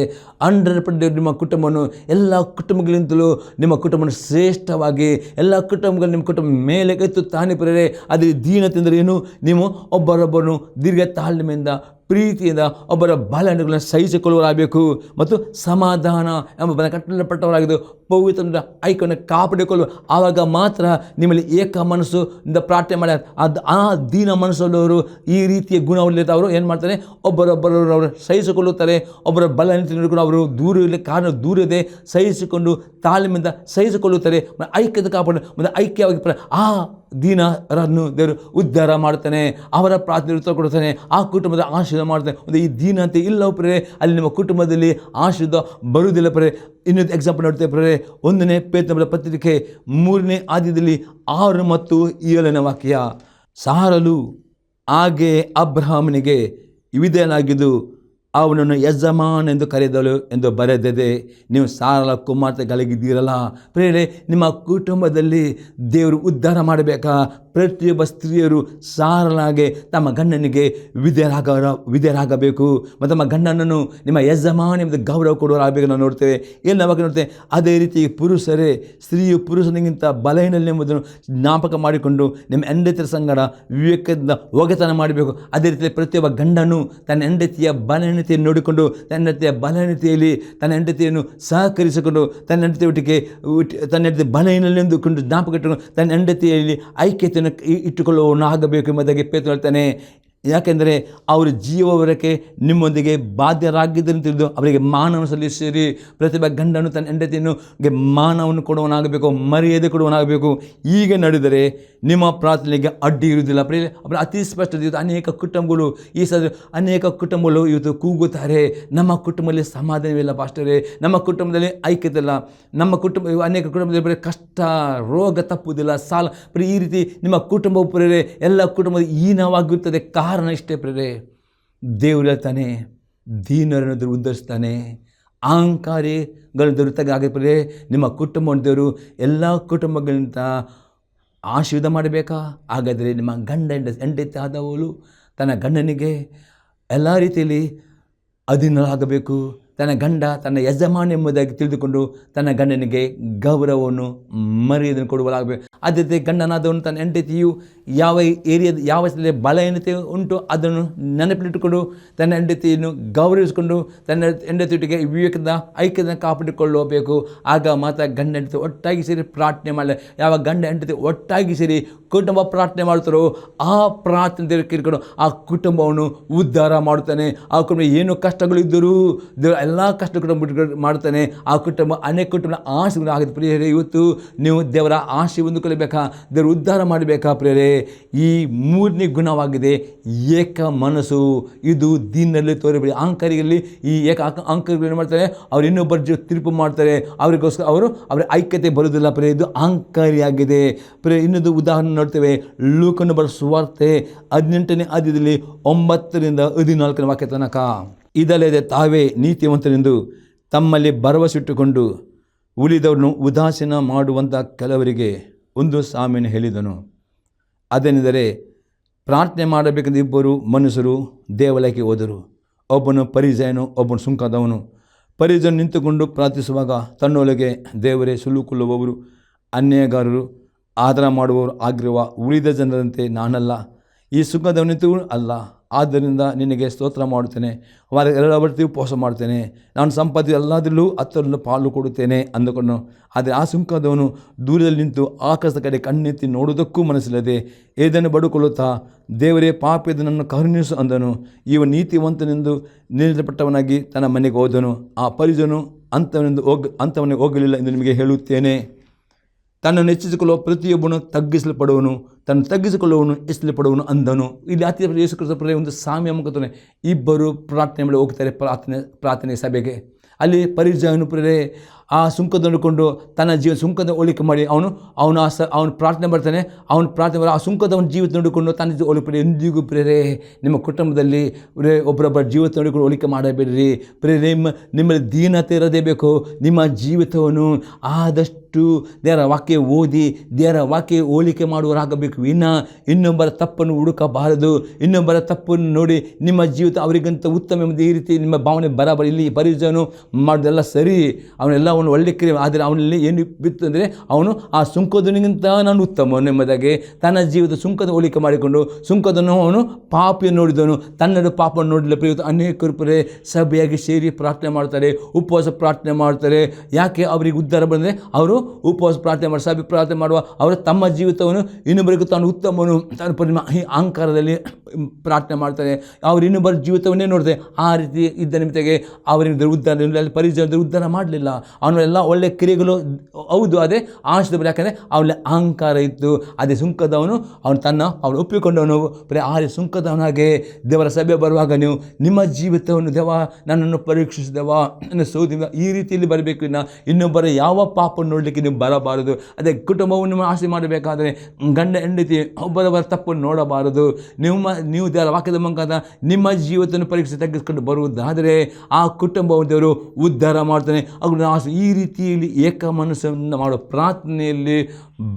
100% ನಿಮ್ಮ ಕುಟುಂಬವನ್ನು ಎಲ್ಲ ಕುಟುಂಬಗಳಿಂದಲೂ ನಿಮ್ಮ ಕುಟುಂಬವನ್ನು ಶ್ರೇಷ್ಠವಾಗಿ ಎಲ್ಲ ಕುಟುಂಬಗಳು ನಿಮ್ಮ ಕುಟುಂಬ ಮೇಲೆ ಎತ್ತುತ್ತಾನೆ ಪ್ರೇರೆ. ಅದೇ ದೀನತೆ ಅಂದರೆ ಏನು? ನೀವು ಒಬ್ಬರೊಬ್ಬರನ್ನು ದೀರ್ಘ ತಾಳ್ಮೆಯಿಂದ ಪ್ರೀತಿಯಿಂದ ಒಬ್ಬರ ಬಲಗಳನ್ನು ಸಹಿಸಿಕೊಳ್ಳುವರಾಗಬೇಕು ಮತ್ತು ಸಮಾಧಾನ ಎಂಬ ಕಟ್ಟಲ್ಪಟ್ಟವರಾಗಿದ್ದು ಪವಿತ್ರ ಐಕ್ಯವನ್ನು ಕಾಪಾಡಿಕೊಳ್ಳುವ. ಆವಾಗ ಮಾತ್ರ ನಿಮ್ಮಲ್ಲಿ ಏಕ ಮನಸ್ಸುಯಿಂದ ಪ್ರಾರ್ಥನೆ ಮಾಡಿ ಆ ದೀನ ಮನಸ್ಸುಳ್ಳವರು ಈ ರೀತಿಯ ಗುಣವುಳ್ಳಿರ್ತಾರೆ. ಅವರು ಏನು ಮಾಡ್ತಾರೆ? ಒಬ್ಬರೊಬ್ಬರು ಅವರು ಸಹಿಸಿಕೊಳ್ಳುತ್ತಾರೆ. ಒಬ್ಬರ ಬಲವನ್ನು ನೋಡಿಕೊಂಡು ಅವರು ದೂರ ಇರಲಿ ಕಾರಣ ದೂರದೆ ಸಹಿಸಿಕೊಂಡು ತಾಳ್ಮೆಯಿಂದ ಸಹಿಸಿಕೊಳ್ಳುತ್ತಾರೆ. ಐಕ್ಯತೆ ಕಾಪಾಡಿ ಮತ್ತು ಐಕ್ಯವಾಗಿ ಆ ದೀನರನ್ನು ದೇವರು ಉದ್ಧಾರ ಮಾಡ್ತಾನೆ. ಅವರ ಪ್ರಾರ್ಥನೆ ಉತ್ತರ ಕೊಡ್ತಾನೆ. ಆ ಕುಟುಂಬದ ಆಶೀರ್ವಾದ ಮಾಡ್ತಾನೆ. ಒಂದು ಈ ದೀನತೆ ಇಲ್ಲವ ಪ್ರೇರೆ ಅಲ್ಲಿ ನಿಮ್ಮ ಕುಟುಂಬದಲ್ಲಿ ಆಶೀರ್ವಾದ ಬರುವುದಿಲ್ಲ ಪ್ರೇರೆ. ಇನ್ನೊಂದು ಎಕ್ಸಾಂಪಲ್ ನೋಡ್ತೇವೆ ಪ್ರೇರೆ. 1ನೇ ಪೇತ್ರನ ಪತ್ರಿಕೆ 3ನೇ ಅಧ್ಯಾಯದಲ್ಲಿ 6 ಮತ್ತು 7ನೇ ವಾಕ್ಯ, ಸಾರಲು ಹಾಗೆ ಅಬ್ರಹಾಮನಿಗೆ ವಿಧೇಯನಾಗಿದ್ದು ಅವನನ್ನು ಯಜಮಾನ ಎಂದು ಕರೆದಳು ಎಂದು ಬರೆದಿದೆ. ನೀವು ಸಾರಲ ಕುಮಾರ್ತೆಗಳಿದ್ದೀರಲ್ಲ ಪ್ರೇರೆ, ನಿಮ್ಮ ಕುಟುಂಬದಲ್ಲಿ ದೇವರು ಉದ್ಧಾರ ಮಾಡಬೇಕಾ? ಪ್ರತಿಯೊಬ್ಬ ಸ್ತ್ರೀಯರು ಸಾರಲಾಗೆ ತಮ್ಮ ಗಂಡನಿಗೆ ವಿಧೇಯರಾಗಬೇಕು ಮತ್ತು ತಮ್ಮ ಗಂಡನನ್ನು ನಿಮ್ಮ ಯಜಮಾನ ಎಂದು ಗೌರವ ಕೊಡುವರಾಗಬೇಕು ನಾವು ನೋಡ್ತೇವೆ. ಎಲ್ಲ ಬಗ್ಗೆ ನೋಡ್ತೇವೆ. ಅದೇ ರೀತಿ ಪುರುಷರೇ, ಸ್ತ್ರೀಯು ಪುರುಷನಿಗಿಂತ ಬಲಹೀನನೆಂಬುದನ್ನು ಜ್ಞಾಪಕ ಮಾಡಿಕೊಂಡು ನಿಮ್ಮ ಹೆಂಡತಿಯ ಸಂಗಡ ವಿವೇಕದಿಂದ ಒಗೆತನ ಮಾಡಬೇಕು. ಅದೇ ರೀತಿ ಪ್ರತಿಯೊಬ್ಬ ಗಂಡನು ತನ್ನ ಹೆಂಡತಿಯ ಬಲಹೀನತೆಯನ್ನು ನೋಡಿಕೊಂಡು ತನ್ನ ಹೆಂಡತಿಯ ಬಲಹೀನತೆಯಲ್ಲಿ ತನ್ನ ಹೆಂಡತಿಯನ್ನು ಸಹಕರಿಸಿಕೊಂಡು ತನ್ನ ಹೆಂಡತಿಯೊಟ್ಟಿಗೆ ತನ್ನ ಹೆಂಡತಿ ಬಲಹೀನನೆಂದುಕೊಂಡು ಜ್ಞಾಪಕ ಇಟ್ಟುಕೊಂಡು ತನ್ನ ಹೆಂಡತಿಯಲ್ಲಿ ಐಕ್ಯತೆ ಇಟ್ಟುಕೊಳ್ಳುವನಾಗಬೇಕು ಎಂಬುದಾಗಿ ಪೇತ್ರನು ಹೇಳ್ತಾನೆ. ಯಾಕೆಂದರೆ ಅವರು ಜೀವವರಕ್ಕೆ ನಿಮ್ಮೊಂದಿಗೆ ಬಾಧ್ಯರಾಗಿದ್ದರಿಂದ ತಿಳಿದು ಅವರಿಗೆ ಮಾನವನ್ನು ಸಲ್ಲಿಸಿರಿ. ಪ್ರತಿಭಾ ಗಂಡನು ತನ್ನ ಹೆಂಡತಿಯನ್ನು ಮಾನವನ್ನು ಕೊಡುವನಾಗಬೇಕು, ಮರ್ಯಾದೆ ಕೊಡುವನಾಗಬೇಕು. ಹೀಗೆ ನಡೆದರೆ ನಿಮ್ಮ ಪ್ರಾರ್ಥನೆಗೆ ಅಡ್ಡಿ ಇರುವುದಿಲ್ಲ. ಅತಿ ಸ್ಪಷ್ಟ ಅನೇಕ ಕುಟುಂಬಗಳು ಅನೇಕ ಕುಟುಂಬಗಳು ಇವತ್ತು ಕೂಗುತ್ತಾರೆ, ನಮ್ಮ ಕುಟುಂಬದಲ್ಲಿ ಸಮಾಧಾನವಿಲ್ಲ ಪಾಸ್ಟರೇ, ನಮ್ಮ ಕುಟುಂಬದಲ್ಲಿ ಐಕ್ಯತೆ ಇಲ್ಲ, ನಮ್ಮ ಕುಟುಂಬ ಅನೇಕ ಕುಟುಂಬದಲ್ಲಿ ಕಷ್ಟ, ರೋಗ ತಪ್ಪುವುದಿಲ್ಲ, ಸಾಲ ಈ ರೀತಿ ನಿಮ್ಮ ಕುಟುಂಬ ಪ್ರೇರೆ ಎಲ್ಲ ಕುಟುಂಬದ ಹೀನವಾಗಿರುತ್ತದೆ. ಕಾರಣ ಇಷ್ಟೇ ಪ್ರೇರೆ, ದೇವರು ಹೇಳ್ತಾನೆ ದೀನರನ್ನು ಉದ್ಧರಿಸ್ತಾನೆ, ಅಹಂಕಾರಿಗಳು ದೊರೆತಾಗ ಪ್ರೇರೆ ನಿಮ್ಮ ಕುಟುಂಬವನ್ನು ದೇವರು ಎಲ್ಲ ಕುಟುಂಬಗಳಿಂದ ಆಶೀರ್ವಾದ ಮಾಡಬೇಕಾ? ಹಾಗಾದರೆ ನಿಮ್ಮ ಹೆಂಡತಿ ಆದವಳು ತನ್ನ ಗಂಡನಿಗೆ ಎಲ್ಲ ರೀತಿಯಲ್ಲಿ ಅಧೀನರಾಗಬೇಕು. ತನ್ನ ಗಂಡ ತನ್ನ ಯಜಮಾನ ಎಂಬುದಾಗಿ ತಿಳಿದುಕೊಂಡು ತನ್ನ ಗಂಡನಿಗೆ ಗೌರವವನ್ನು ಮರ್ಯಾದೆಯನ್ನು ಕೊಡುವಲಾಗಬೇಕು. ಅದೇ ರೀತಿ ಗಂಡನಾದವನು ತನ್ನ ಹೆಂಡತಿಯು ಯಾವ ಯಾವ ಬಲಹೀನತೆ ಉಂಟು ಅದನ್ನು ನೆನಪಿಟ್ಟುಕೊಂಡು ತನ್ನ ಹೆಂಡತಿಯನ್ನು ಗೌರವಿಸಿಕೊಂಡು ತನ್ನ ಹೆಂಡತಿಯೊಟ್ಟಿಗೆ ವಿವೇಕದ ಐಕ್ಯತೆಯನ್ನು ಕಾಪಾಡಿಕೊಳ್ಳಬೇಕು. ಆಗ ಮಾತ್ರ ಗಂಡ ಹೆಂಡತಿ ಒಟ್ಟಾಗಿ ಸೇರಿ ಪ್ರಾರ್ಥನೆ ಮಾಡಲಿ. ಯಾವ ಗಂಡ ಹೆಂಡತಿ ಒಟ್ಟಾಗಿ ಸೇರಿ ಕುಟುಂಬ ಪ್ರಾರ್ಥನೆ ಮಾಡ್ತಾರೋ ಆ ಪ್ರಾರ್ಥನೆ ಕೇಳಿಕೊಂಡು ಆ ಕುಟುಂಬವನ್ನು ಉದ್ಧಾರ ಮಾಡುತ್ತಾನೆ. ಆ ಕುಟುಂಬ ಏನು ಕಷ್ಟಗಳಿದ್ದರೂ ದೇವರು ಎಲ್ಲ ಕಷ್ಟ ಕುಟುಂಬ ಮಾಡ್ತಾನೆ. ಆ ಕುಟುಂಬ ಅನೇಕ ಕುಟುಂಬ ಆಶೀರ್ವಾದ ಆಗುತ್ತೆ. ಪ್ರಿಯರೇ, ಇವತ್ತು ನೀವು ದೇವರ ಆಶೀರ್ವಾದ ಹೊಂದಿಕೊಳ್ಳಬೇಕಾ? ದೇವರು ಉದ್ಧಾರ ಮಾಡಬೇಕಾ? ಪ್ರಿಯರೇ, ಈ 3ನೇ ಗುಣವಾಗಿದೆ ಏಕ ಮನಸ್ಸು. ಇದು ದೀನಲ್ಲಿ ತೋರಿಬಿಡಿ. ಅಹಂಕಾರಿಗಳಲ್ಲಿ ಈ ಅಹಂಕಾರಿಗಳು ಏನು ಮಾಡ್ತಾರೆ? ಅವರು ಇನ್ನೊಬ್ಬರ ತೀರ್ಪು ಮಾಡ್ತಾರೆ, ಅವರಿಗೋಸ್ಕರ ಅವರ ಐಕ್ಯತೆ ಬರುವುದಿಲ್ಲ. ಪ್ರಿಯ, ಇದು ಅಹಂಕಾರಿಯಾಗಿದೆ. ಪ್ರಿಯ, ಇನ್ನೊಂದು ಉದಾಹರಣೆ ನೋಡ್ತೇವೆ. ಲೂಕನ ಬರೆದ ಸುವಾರ್ತೆ 18ನೇ ಅಧ್ಯಾಯದಲ್ಲಿ 9-14 ವಾಕ್ಯ ತನಕ. ಇದಲ್ಲದೆ ತಾವೇ ನೀತಿವಂತರೆಂದು ತಮ್ಮಲ್ಲಿ ಭರವಸೆಟ್ಟುಕೊಂಡು ಉಳಿದವರನ್ನು ಉದಾಸೀನ ಮಾಡುವಂಥ ಕೆಲವರಿಗೆ ಒಂದು ಸಾಮ್ಯವನ್ನು ಹೇಳಿದನು. ಅದೇನೆಂದರೆ, ಪ್ರಾರ್ಥನೆ ಮಾಡಬೇಕೆಂದು 2 ಮನುಷ್ಯರು ದೇವಾಲಯಕ್ಕೆ ಹೋದರು. ಒಬ್ಬನು ಪರಿಸಯನು, ಒಬ್ಬನು ಸುಂಕದವನು. ಪರಿಸಯನು ನಿಂತುಕೊಂಡು ಪ್ರಾರ್ಥಿಸುವಾಗ ತನ್ನೊಳಗೆ, ದೇವರೇ, ಸುಲುಕೊಳ್ಳುವವರು, ಅನ್ಯಾಯಗಾರರು, ಆದರ ಮಾಡುವವರು ಆಗಿರುವ ಉಳಿದ ಜನರಂತೆ ನಾನಲ್ಲ, ಈ ಸುಖದವನಿತು ಅಲ್ಲ. ಆದ್ದರಿಂದ ನಿನಗೆ ಸ್ತೋತ್ರ ಮಾಡುತ್ತೇನೆ, ಎಲ್ಲ ಬರ್ತಿ ಉಪವಾಸ ಮಾಡ್ತೇನೆ, ನಾನು ಸಂಪಾದಿಸಿದ ಎಲ್ಲದರಲ್ಲೂ 10% ಪಾಲು ಕೊಡುತ್ತೇನೆ ಅಂದುಕೊಂಡು. ಆದರೆ ಆ ಸುಂಕದವನು ದೂರದಲ್ಲಿ ನಿಂತು ಆಕಾಶದ ಕಡೆ ಕಣ್ಣೆತ್ತಿ ನೋಡುವುದಕ್ಕೂ ಮನಸ್ಸಿಲ್ಲದೆ ಏದನ್ನು ಬಡುಕೊಳ್ಳುತ್ತಾ, ದೇವರೇ, ಪಾಪಿಯದು ನನ್ನ ಕರುಣಿಸು ಅಂದನು. ಇವ ನೀತಿವಂತನೆಂದು ನಿರ್ಣಯಪಟ್ಟವನಾಗಿ ತನ್ನ ಮನೆಗೆ ಹೋದನು. ಆ ಪರಿಜನು ಅಂಥವನಿಗೆ ಹೋಗಲಿಲ್ಲ ಎಂದು ನಿಮಗೆ ಹೇಳುತ್ತೇನೆ. ತನ್ನನ್ನು ಹೆಚ್ಚಿಸಿಕೊಳ್ಳುವ ಪ್ರತಿಯೊಬ್ಬನು ತಗ್ಗಿಸಲ್ಪಡುವನು, ತನ್ನ ತಗ್ಗಿಸಿಕೊಳ್ಳುವನು ಹೆಚ್ಚಿಸಲ್ಪಡುವನು ಅಂದನು. ಇಲ್ಲಿ ಅತಿ ಯೇಸು ಕ್ರಿಸ್ತನ ಒಂದು ಸಾಮ್ಯ ಮುಖಾಂತರ ಇಬ್ಬರು ಪ್ರಾರ್ಥನೆ ಮಾಡಿ ಹೋಗ್ತಾರೆ ಪ್ರಾರ್ಥನೆ ಸಭೆಗೆ. ಅಲ್ಲಿ ಪರಿಜಯನು ಪ್ರೇರೆ ಆ ಸುಂಕದ ನೋಡಿಕೊಂಡು ತನ್ನ ಸುಂಕದ ಹೋಲಿಕೆ ಮಾಡಿ ಅವನು ಪ್ರಾರ್ಥನೆ ಬರ್ತಾನೆ. ಅವನು ಪ್ರಾರ್ಥನೆ ಮಾಡಿ ಆ ಸುಂಕದವನ ಜೀವಿತ ನೋಡಿಕೊಂಡು ತನ್ನ ಹೋಲಿಕೆ ಎಂದಿಗೂ ಪ್ರೇರೆ ನಿಮ್ಮ ಕುಟುಂಬದಲ್ಲಿ ಒಬ್ಬರೊಬ್ಬರ ಜೀವಿತ ನೋಡಿಕೊಂಡು ಹೋಲಿಕೆ ಮಾಡಬೇಡ್ರಿ ಪ್ರೇರೆ. ನಿಮ್ಮಲ್ಲಿ ದೀನತೆ ಇರದೇ ಬೇಕು. ನಿಮ್ಮ ಜೀವಿತವನ್ನು ಆದಷ್ಟು ದೇವರ ವಾಕ್ಯ ಓದಿ ದೇವರ ವಾಕ್ಯ ಹೋಲಿಕೆ ಮಾಡುವರಾಗಬೇಕು. ಇನ್ನೊಬ್ಬರ ತಪ್ಪನ್ನು ಹುಡುಕಬಾರದು. ಇನ್ನೊಬ್ಬರ ತಪ್ಪನ್ನು ನೋಡಿ ನಿಮ್ಮ ಜೀವಿತ ಅವರಿಗಂತ ಉತ್ತಮ ಎಂಬುದು ಈ ರೀತಿ ನಿಮ್ಮ ಭಾವನೆ ಬರಬಾರ. ಇಲ್ಲಿ ಪರಿಜಯನು ಮಾಡೋದೆಲ್ಲ ಸರಿ, ಅವನೆಲ್ಲ ಅವನು ಒಳ್ಳೆ ಕ್ರಿಯೆ, ಆದರೆ ಅವನಲ್ಲಿ ಏನು ಬಿತ್ತು ಅಂದರೆ ಅವನು ಆ ಸುಂಕದನಿಗಿಂತ ನಾನು ಉತ್ತಮ ಎಂಬುದಾಗಿ ತನ್ನ ಜೀವಿತ ಸುಂಕದ ಹೋಲಿಕೆ ಮಾಡಿಕೊಂಡು ಸುಂಕದನ್ನು ಅವನು ಪಾಪಿಯನ್ನು ನೋಡಿದವನು, ತನ್ನದು ಪಾಪವನ್ನು ನೋಡಲಿಲ್ಲ. ಪ್ರಿಯ ಅನೇಕರು ಪರೇ ಸಭೆಯಾಗಿ ಸೇರಿ ಪ್ರಾರ್ಥನೆ ಮಾಡ್ತಾರೆ, ಉಪವಾಸ ಪ್ರಾರ್ಥನೆ ಮಾಡ್ತಾರೆ. ಯಾಕೆ ಅವರಿಗೆ ಉದ್ಧಾರ ಬಂದರೆ ಅವರು ಉಪವಾಸ ಪ್ರಾರ್ಥನೆ ಮಾಡಿ ಸಭೆ ಪ್ರಾರ್ಥನೆ ಮಾಡುವ ಅವರು ತಮ್ಮ ಜೀವಿತವನ್ನು ಇನ್ನೊಬ್ಬರಿಗೂ ತಾನು ಉತ್ತಮನು ತಾನು ಅಹಂಕಾರದಲ್ಲಿ ಪ್ರಾರ್ಥನೆ ಮಾಡ್ತಾರೆ. ಅವರು ಇನ್ನೊಬ್ಬರ ಜೀವಿತವನ್ನೇ ನೋಡ್ತಾರೆ. ಆ ರೀತಿ ಇದ್ದ ನಿಮಿತ್ತಗೆ ಅವರಿಗೆ ಉದ್ಧಾರ ಪರಿಚಯದ ಉದ್ಧಾರ ಮಾಡಲಿಲ್ಲ. ಅವನೆಲ್ಲ ಒಳ್ಳೆ ಕ್ರಿಯೆಗಳು ಹೌದು, ಅದೇ ಆಶಿಸಿದವರು. ಯಾಕಂದರೆ ಅವನಲ್ಲಿ ಅಹಂಕಾರ ಇತ್ತು. ಅದೇ ಸುಂಕದವನು ಅವನು ಒಪ್ಪಿಕೊಂಡವನು. ಬರೀ ಆ ಸುಂಕದವನಾಗೆ ದೇವರ ಸಭೆ ಬರುವಾಗ ನೀವು ನಿಮ್ಮ ಜೀವಿತವನ್ನು ದೇವ ನನ್ನನ್ನು ಪರೀಕ್ಷಿಸಿದವ ನನ್ನ ಸೋದಿವ ಈ ರೀತಿಯಲ್ಲಿ ಬರಬೇಕು. ಇನ್ನೊಬ್ಬರ ಯಾವ ಪಾಪ ನೋಡಲಿಕ್ಕೆ ನೀವು ಬರಬಾರದು. ಅದೇ ಕುಟುಂಬವನ್ನು ಆಸೆ ಮಾಡಬೇಕಾದರೆ ಗಂಡ ಹೆಂಡತಿ ಒಬ್ಬರವರ ತಪ್ಪನ್ನು ನೋಡಬಾರದು. ನೀವು ದೇವರ ವಾಕ್ಯದ ಮುಖಾಂತರ ನಿಮ್ಮ ಜೀವಿತವನ್ನು ಪರೀಕ್ಷೆ ತಗ್ಗಿಸ್ಕೊಂಡು ಬರುವುದಾದರೆ ಆ ಕುಟುಂಬವನ್ನು ದೇವರು ಉದ್ಧಾರ ಮಾಡ್ತಾನೆ. ಅವ್ರನ್ನ ಆಸೆ ಈ ರೀತಿಯಲ್ಲಿ ಏಕ ಮನಸ್ಸನ್ನು ಮಾಡೋ ಪ್ರಾರ್ಥನೆಯಲ್ಲಿ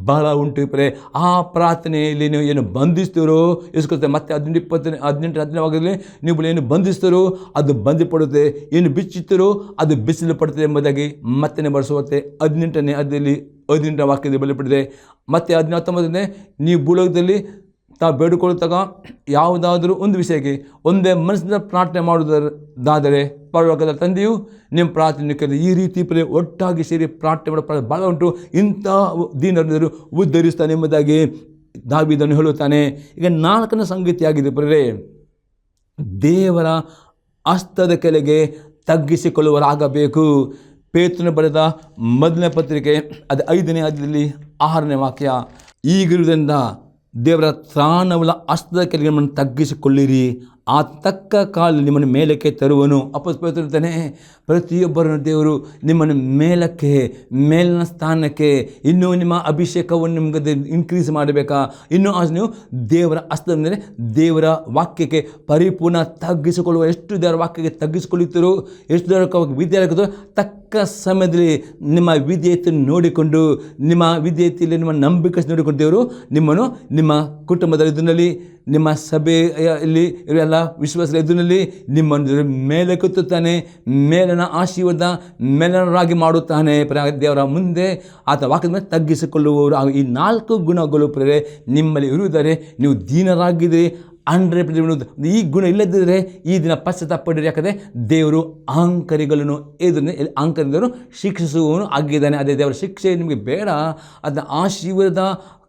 ಬಹಳ ಉಂಟು ಪ್ರೆ. ಆ ಪ್ರಾರ್ಥನೆಯಲ್ಲಿ ನೀವು ಏನು ಬಂಧಿಸ್ತೀರೋ ಇಸ್ಕೊಳ್ತೇವೆ. ಮತ್ತೆ 18 ನೀವು ಏನು ಬಂಧಿಸ್ತಾರೋ ಅದು ಬಂಧಿಪಡುತ್ತೆ, ಏನು ಬಿಚ್ಚುತ್ತೀರೋ ಅದು ಬಿಸಿಲುಪಡುತ್ತೆ ಎಂಬುದಾಗಿ ಮತ್ತೆ ಬರೆಸುತ್ತೆ. 18ನೇ ವಾಕ್ಯದಲ್ಲಿ ಬಲಿಪಡಿದೆ. ಮತ್ತು 19ನೇ ನೀವು ಭೂಲೋಕದಲ್ಲಿ ತಾವು ಬೇಡಿಕೊಳ್ಳುತ್ತಾಗ ಯಾವುದಾದ್ರೂ ಒಂದು ವಿಷಯಕ್ಕೆ ಒಂದೇ ಮನಸ್ಸಿನ ಪ್ರಾರ್ಥನೆ ಮಾಡುವುದಾದರೆ ಪರಲೋಕದ ತಂದೆಯು ನಿಮ್ಮ ಪ್ರಾರ್ಥನೆ ಕೇಳಿ. ಈ ರೀತಿ ಒಟ್ಟಾಗಿ ಸೇರಿ ಪ್ರಾರ್ಥನೆ ಮಾಡೋ ಭಾಳ ಉಂಟು. ಇಂಥ ದೀನರು ಉದ್ಧರಿಸ್ತಾನೆ ಎಂಬುದಾಗಿ ದಾವೀದನು ಹೇಳುತ್ತಾನೆ. ಈಗ 4ನೇ ಸಂಗತಿಯಾಗಿದೆ ಪ್ರೇರೆ, ದೇವರ ಹಸ್ತದ ಕೆಳಗೆ ತಗ್ಗಿಸಿಕೊಳ್ಳುವರಾಗಬೇಕು. ಪೇತ್ರನು ಬರೆದ ಮೊದಲನೇ ಪತ್ರಿಕೆ ಅದು 5ನೇ ಅಧ್ಯಾಯದಲ್ಲಿ 6ನೇ ವಾಕ್ಯ, ಈಗಿರುವುದರಿಂದ ದೇವರ ತ್ರಾಣವುಳ್ಳ ಹಸ್ತದ ಕೆಳಗೆ ನಿಮ್ಮನ್ನು ತಗ್ಗಿಸಿಕೊಳ್ಳಿರಿ, ಆ ತಕ್ಕ ಕಾಲದಲ್ಲಿ ನಿಮ್ಮನ್ನು ಮೇಲಕ್ಕೆ ತರುವನು. ಅಪಸ್ಪೇತಾನೆ ಪ್ರತಿಯೊಬ್ಬರನ್ನು ದೇವರು ನಿಮ್ಮನ್ನು ಮೇಲಿನ ಸ್ಥಾನಕ್ಕೆ ಇನ್ನೂ ನಿಮ್ಮ ಅಭಿಷೇಕವನ್ನು ನಿಮಗೆ ಇನ್ಕ್ರೀಸ್ ಮಾಡಬೇಕಾ, ಇನ್ನೂ ನೀವು ದೇವರ ಹಸ್ತದ ಮೇಲೆ ದೇವರ ವಾಕ್ಯಕ್ಕೆ ಪರಿಪೂರ್ಣ ತಗ್ಗಿಸಿಕೊಳ್ಳುವ. ಎಷ್ಟು ದೇವರ ವಾಕ್ಯಕ್ಕೆ ತಗ್ಗಿಸಿಕೊಳ್ಳುತ್ತೀರೋ, ಎಷ್ಟು ದೇವರ ವಿದ್ಯಾರ್ಥಿಗಳು ತಕ್ಕ ಸಮಯದಲ್ಲಿ ನಿಮ್ಮ ವಿಧೇಯತೆಯನ್ನು ನೋಡಿಕೊಂಡು ನಿಮ್ಮ ವಿಧೇಯತೆಯಲ್ಲಿ ನಿಮ್ಮ ನಂಬಿಕೆ ನೋಡಿಕೊಂಡು ದೇವರು ನಿಮ್ಮನ್ನು ನಿಮ್ಮ ಕುಟುಂಬದ ಇದರಲ್ಲಿ ನಿಮ್ಮ ಸಭೆಯಲ್ಲಿ ಇವೆಲ್ಲ ವಿಶ್ವಾಸದ ಎದುರಿನಲ್ಲಿ ನಿಮ್ಮನ್ನು ಮೇಲೆ ಕೆತ್ತುತ್ತಾನೆ, ಮೇಲನ ಆಶೀರ್ವಾದ ಮೇಲನರಾಗಿ ಮಾಡುತ್ತಾನೆ. ದೇವರ ಮುಂದೆ ಆತ ವಾಕ್ಯದ ಮೇಲೆ ತಗ್ಗಿಸಿಕೊಳ್ಳುವವರು. ಈ 4 ಗುಣಗಳು ಪ್ರೇರೆ ನಿಮ್ಮಲ್ಲಿ ಇರುವುದರೆ ನೀವು ದೀನರಾಗಿದ್ದೀರಿ. 100% ಈ ಗುಣ ಇಲ್ಲದಿದ್ದರೆ ಈ ದಿನ ಪಶ್ಚಾತ್ತಾಪಡಿರಿ. ಯಾಕಂದರೆ ದೇವರು ಅಹಂಕಾರಿಗಳನ್ನು ಅಹಂಕಾರಿಗಳು ಶಿಕ್ಷಿಸುವವನು ಆಗಿದ್ದಾನೆ. ಅದೇ ದೇವರ ಶಿಕ್ಷೆ ನಿಮಗೆ ಬೇಡ, ಅದನ್ನ ಆಶೀರ್ವಾದ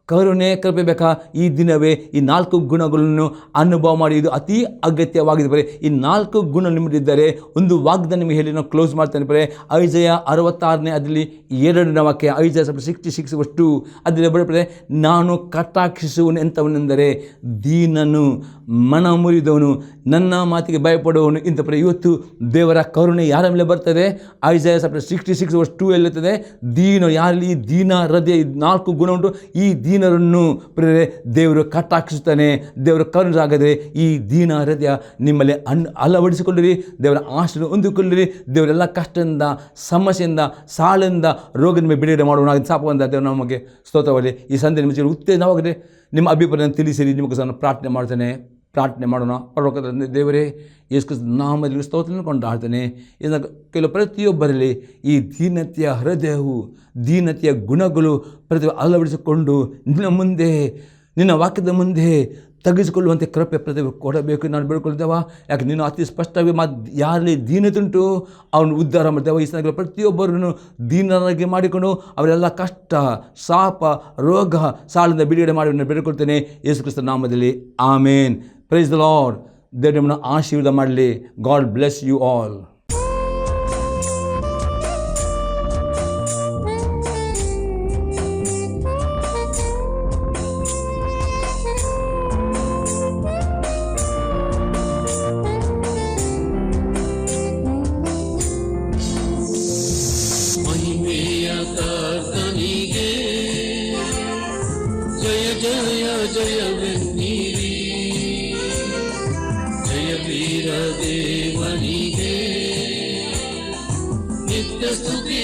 ಕರುಣೆ ಕೃಪೆ ಬೇಕಾ. ಈ ದಿನವೇ ಈ 4 ಗುಣಗಳನ್ನು ಅನುಭವ ಮಾಡಿ. ಇದು ಅತಿ ಅಗತ್ಯವಾಗಿದೆ ಬರೀ. ಈ 4 ಗುಣ ನಿಮ್ಮದಿದ್ದರೆ ಒಂದು ವಾಗ್ದಾನ ನಿಮಗೆ ಹೇಳಿ ನಾವು ಕ್ಲೋಸ್ ಮಾಡ್ತೇನೆ ಬರೀ. ಐಜಯ 66ನೇ ಅದರಲ್ಲಿ 2ನೇ ವಾಕ್ಯ, ಐಜಯ 66 ಅದರಲ್ಲಿ ಬರೀ, ನಾನು ಕಟಾಕ್ಷಿಸುವನು ಎಂಥವನೆಂದರೆ ದೀನನು, ಮನ ಮುರಿದವನು, ನನ್ನ ಮಾತಿಗೆ ಭಯಪಡುವವನು. ಇಂಥ ಇವತ್ತು ದೇವರ ಕರುಣೆ ಯಾರ ಮೇಲೆ ಬರ್ತದೆ? ಐಜಯ 66 ಹೇಳುತ್ತದೆ, ದೀನ ಯಾರಲ್ಲಿ ಈ ದೀನ ಹೃದಯ 4 ಗುಣ ಉಂಟು. ಈ ದೀನರನ್ನು ಪ್ರೇರೆ ದೇವರು ಕಟಾಕ್ಷಿಸುತ್ತಾನೆ. ದೇವರು ಕರುಣಾಗದೆ ಈ ದೀನ ಹೃದಯ ನಿಮ್ಮಲ್ಲಿ ಅಳವಡಿಸಿಕೊಳ್ಳಿರಿ. ದೇವರ ಆಶೀರ್ವಾದ ಹೊಂದಿಕೊಳ್ಳಿರಿ. ದೇವರೆಲ್ಲ ಕಷ್ಟದಿಂದ, ಸಮಸ್ಯೆಯಿಂದ, ಸಾಲಿಂದ, ರೋಗದ ಮೇಲೆ ಬಿಡುಗಡೆ ಮಾಡುವ ಸಾಪವಂತ ದೇವರು ನಮಗೆ ಸ್ತೋತ್ರವಲ್ಲಿ. ಈ ಸಂದೇಶ ನಿಮಗೆ ಉತ್ತೇಜನವಾಗಿದೆ. ನಿಮ್ಮ ಅಭಿಪ್ರಾಯ ತಿಳಿಸಿರಿ. ನಿಮಗೆ ನಾನು ಪ್ರಾರ್ಥನೆ ಮಾಡೋಣ. ಪರಲೋಕದ ದೇವರೇ, ಯೇಸು ಕ್ರಿಸ್ತನ ನಾಮದಲ್ಲಿ ಸ್ತೋತ್ರವನ್ನು ಕೊಂಡಾಡ್ತೇನೆ. ಇದನ್ನು ಕೆಲವು ಪ್ರತಿಯೊಬ್ಬರಲ್ಲಿ ಈ ದೀನತೆಯ ಹೃದಯವು, ದೀನತೆಯ ಗುಣಗಳು ಪ್ರತಿ ಅಳವಡಿಸಿಕೊಂಡು ನಿನ್ನ ವಾಕ್ಯದ ಮುಂದೆ ತೆಗೆಸಿಕೊಳ್ಳುವಂತೆ ಕೃಪೆ ಪ್ರತಿಭೆ ಕೊಡಬೇಕು ನಾನು ಬೇಡ್ಕೊಳ್ತೇವ. ಯಾಕೆ ನೀನು ಅತಿ ಸ್ಪಷ್ಟವಾಗಿ ಯಾರಲ್ಲಿ ದೀನದುಂಟು ಅವನು ಉದ್ಧಾರ ಮಾಡ್ತೇವೆ. ಈ ಸಂದರ್ಭ ಪ್ರತಿಯೊಬ್ಬರನ್ನು ದೀನರಾಗಿ ಮಾಡಿಕೊಂಡು ಅವರೆಲ್ಲ ಕಷ್ಟ, ಶಾಪ, ರೋಗ, ಸಾಲಿಂದ ಬಿಡುಗಡೆ ಮಾಡಿ ನಾನು ಬೇಡ್ಕೊಳ್ತೇನೆ ಯೇಸು ಕ್ರಿಸ್ತನ ನಾಮದಲ್ಲಿ. ಆಮೇನ್. Praise the lord. ದೇವರು ನಿಮ್ಮನ್ನು ಆಶೀರ್ವಾದ ಮಾಡಲಿ. God bless you all. ದೇವನಿಗೆ ನಿತ್ಯ ಸ್ತುತಿ